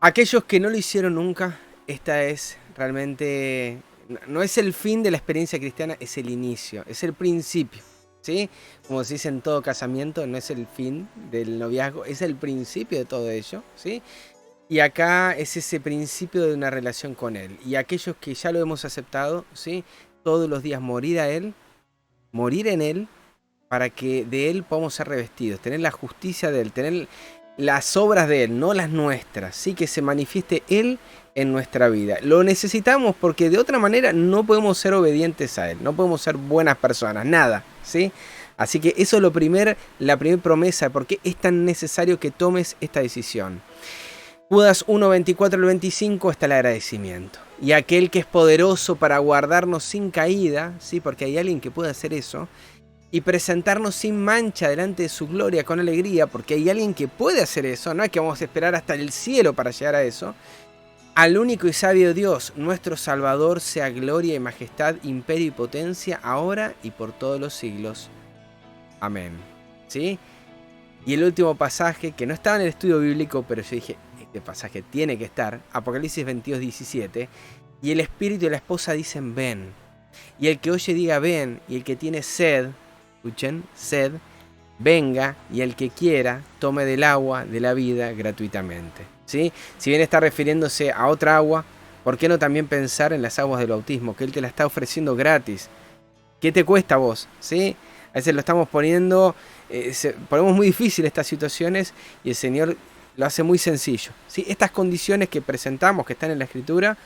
Aquellos que no lo hicieron nunca, esta es realmente... No es el fin de la experiencia cristiana, es el inicio, es el principio, ¿sí? Como se dice en todo casamiento, no es el fin del noviazgo, es el principio de todo ello, ¿sí? Y acá es ese principio de una relación con Él. Y aquellos que ya lo hemos aceptado, ¿sí? Todos los días morir a Él, morir en Él, para que de Él podamos ser revestidos, tener la justicia de Él, tener las obras de Él, no las nuestras, ¿sí? Que se manifieste Él en nuestra vida. Lo necesitamos porque de otra manera no podemos ser obedientes a Él, no podemos ser buenas personas, nada, ¿sí? Así que eso es la primera promesa, porque es tan necesario que tomes esta decisión. Judas 1, 24 al 25 está el agradecimiento. Y aquel que es poderoso para guardarnos sin caída, ¿sí? Porque hay alguien que puede hacer eso, y presentarnos sin mancha delante de su gloria con alegría, porque hay alguien que puede hacer eso, no es que vamos a esperar hasta el cielo para llegar a eso. Al único y sabio Dios, nuestro Salvador, sea gloria y majestad, imperio y potencia, ahora y por todos los siglos. Amén. ¿Sí? Y el último pasaje, que no estaba en el estudio bíblico, pero yo dije, este pasaje tiene que estar, Apocalipsis 22, 17, y el espíritu y la esposa dicen, ven. Y el que oye diga, ven, y el que tiene sed, escuchen, sed, venga, y el que quiera, tome del agua de la vida gratuitamente. ¿Sí? Si bien está refiriéndose a otra agua, ¿por qué no también pensar en las aguas del bautismo? Que Él te la está ofreciendo gratis. ¿Qué te cuesta a vos? ¿Sí? A veces lo estamos ponemos muy difícil estas situaciones y el Señor lo hace muy sencillo. ¿Sí? Estas condiciones que presentamos, que están en la Escritura,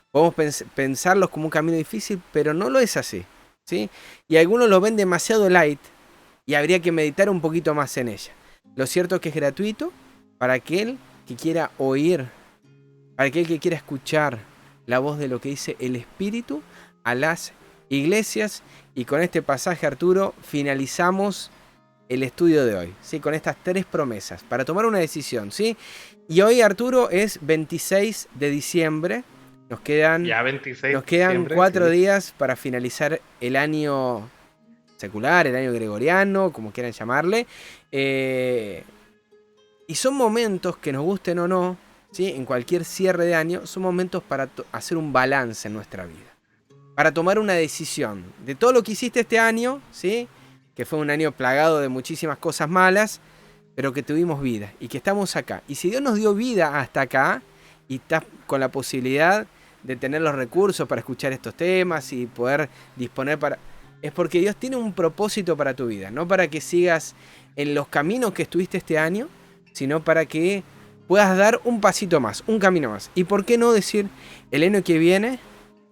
podemos pensarlos como un camino difícil, pero no lo es así. ¿Sí? Y algunos lo ven demasiado light y habría que meditar un poquito más en ella. Lo cierto es que es gratuito para aquel que quiera oír, para aquel que quiera escuchar la voz de lo que dice el Espíritu a las iglesias. Y con este pasaje, Arturo, finalizamos el estudio de hoy, ¿sí? Con estas 3 promesas para tomar una decisión, ¿sí? Y hoy, Arturo, es 26 de diciembre. Nos quedan 4 días para finalizar el año secular, el año gregoriano, como quieran llamarle. Y son momentos que nos gusten o no, ¿sí? En cualquier cierre de año, son momentos para hacer un balance en nuestra vida. Para tomar una decisión de todo lo que hiciste este año, ¿sí? Que fue un año plagado de muchísimas cosas malas, pero que tuvimos vida y que estamos acá. Y si Dios nos dio vida hasta acá y estás con la posibilidad de tener los recursos para escuchar estos temas y poder disponer para... Es porque Dios tiene un propósito para tu vida, no para que sigas en los caminos que estuviste este año, sino para que puedas dar un pasito más, un camino más. ¿Y por qué no decir el año que viene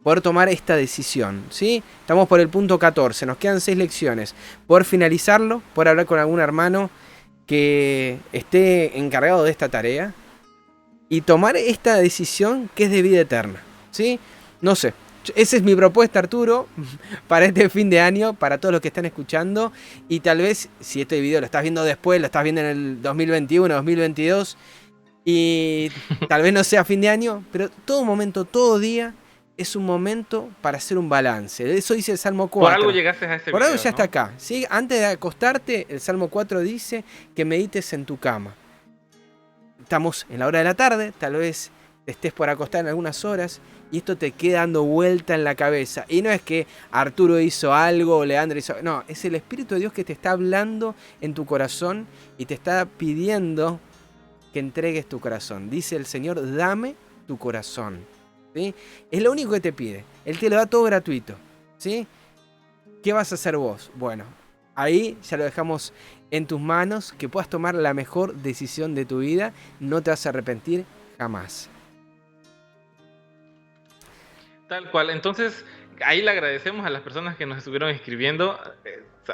poder tomar esta decisión? ¿Sí? Estamos por el punto 14, nos quedan 6 lecciones. Poder finalizarlo, poder hablar con algún hermano que esté encargado de esta tarea y tomar esta decisión que es de vida eterna, ¿sí? No sé, esa es mi propuesta, Arturo, para este fin de año, para todos los que están escuchando. Y tal vez, si este video lo estás viendo después, lo estás viendo en el 2021, 2022, y tal vez no sea fin de año, pero todo momento, todo día es un momento para hacer un balance. Eso dice el Salmo 4. Por algo llegaste a este Por video, algo ya está acá, ¿sí? Antes de acostarte, el Salmo 4 dice que medites en tu cama. Estamos en la hora de la tarde, tal vez te estés por acostar en algunas horas y esto te queda dando vuelta en la cabeza. Y no es que Arturo hizo algo o Leandro hizo... No, es el Espíritu de Dios que te está hablando en tu corazón y te está pidiendo que entregues tu corazón. Dice el Señor, dame tu corazón, ¿sí? Es lo único que te pide. Él te lo da todo gratuito, ¿sí? ¿Qué vas a hacer vos? Bueno, ahí ya lo dejamos en tus manos, que puedas tomar la mejor decisión de tu vida. No te vas a arrepentir jamás. Tal cual. Entonces, ahí le agradecemos a las personas que nos estuvieron escribiendo.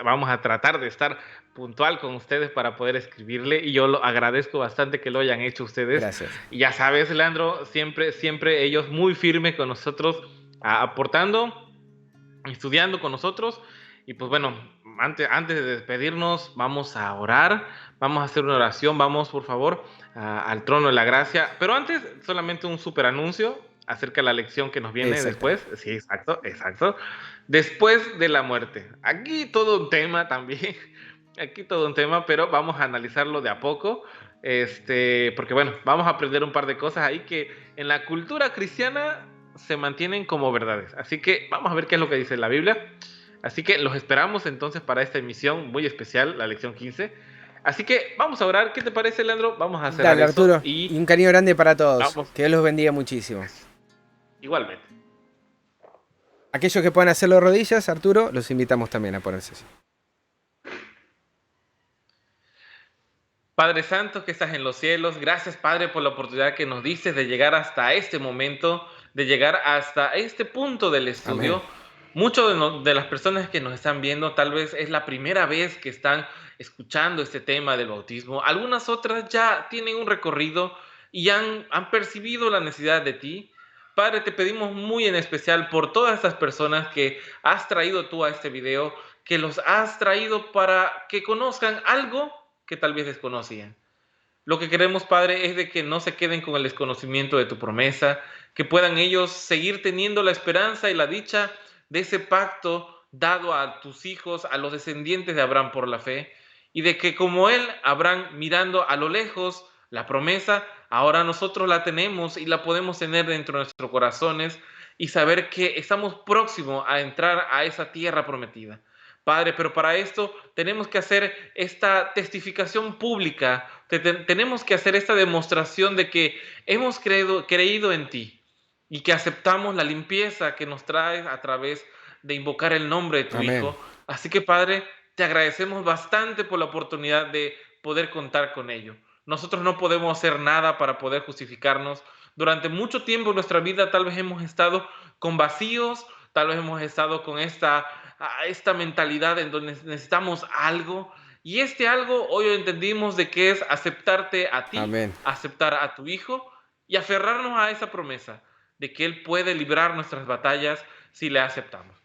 Vamos a tratar de estar puntual con ustedes para poder escribirle, y yo lo agradezco bastante que lo hayan hecho ustedes. Gracias. Y ya sabes, Leandro, siempre ellos muy firmes con nosotros, aportando, estudiando con nosotros. Y pues bueno, antes de despedirnos, vamos a orar, vamos a hacer una oración, vamos por favor al trono de la gracia. Pero antes, solamente un super anuncio acerca de la lección que nos viene después. Sí, exacto. Después de la muerte. Aquí todo un tema también. Aquí todo un tema, pero vamos a analizarlo de a poco. Porque bueno, vamos a aprender un par de cosas ahí que en la cultura cristiana se mantienen como verdades. Así que vamos a ver qué es lo que dice la Biblia. Así que los esperamos entonces para esta emisión muy especial, la lección 15. Así que vamos a orar. ¿Qué te parece, Leandro? Vamos a cerrar. Dale, Arturo. Y un cariño grande para todos. Vamos. Que Dios los bendiga muchísimo. Igualmente. Aquellos que puedan hacerlo de rodillas, Arturo, los invitamos también a ponerse así. Padre Santo que estás en los cielos, gracias, Padre, por la oportunidad que nos diste de llegar hasta este momento, de llegar hasta este punto del estudio. Amén. Muchas de las personas que nos están viendo tal vez es la primera vez que están escuchando este tema del bautismo. Algunas otras ya tienen un recorrido y han percibido la necesidad de ti. Padre, te pedimos muy en especial por todas estas personas que has traído tú a este video, que los has traído para que conozcan algo que tal vez desconocían. Lo que queremos, Padre, es de que no se queden con el desconocimiento de tu promesa, que puedan ellos seguir teniendo la esperanza y la dicha de ese pacto dado a tus hijos, a los descendientes de Abraham por la fe, y de que como él, Abraham, mirando a lo lejos la promesa, ahora nosotros la tenemos y la podemos tener dentro de nuestros corazones y saber que estamos próximos a entrar a esa tierra prometida. Padre, pero para esto tenemos que hacer esta testificación pública, tenemos que hacer esta demostración de que hemos creído en ti y que aceptamos la limpieza que nos traes a través de invocar el nombre de tu Amén. Hijo. Así que, Padre, te agradecemos bastante por la oportunidad de poder contar con ello. Nosotros no podemos hacer nada para poder justificarnos. Durante mucho tiempo en nuestra vida tal vez hemos estado con vacíos, tal vez hemos estado con esta mentalidad en donde necesitamos algo, y este algo hoy lo entendimos de que es aceptarte a ti. Amén. Aceptar a tu Hijo y aferrarnos a esa promesa de que Él puede librar nuestras batallas si le aceptamos.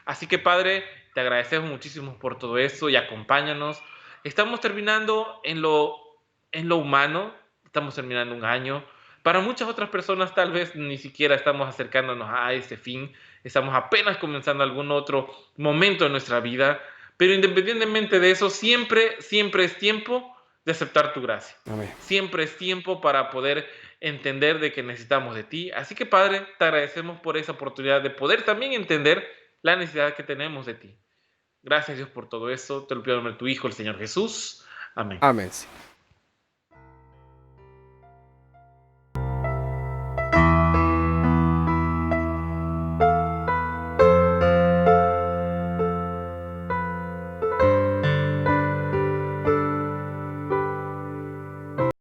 Así que, Padre, te agradecemos muchísimo por todo esto y acompáñanos. Estamos terminando en lo humano, estamos terminando un año. Para muchas otras personas tal vez ni siquiera estamos acercándonos a ese fin, estamos apenas comenzando algún otro momento de nuestra vida, pero independientemente de eso, siempre es tiempo de aceptar tu gracia. Amén. Siempre es tiempo para poder entender de que necesitamos de ti. Así que, Padre, te agradecemos por esa oportunidad de poder también entender la necesidad que tenemos de ti. Gracias, Dios, por todo eso. Te lo pido en nombre de tu Hijo, el Señor Jesús. Amén. Amén.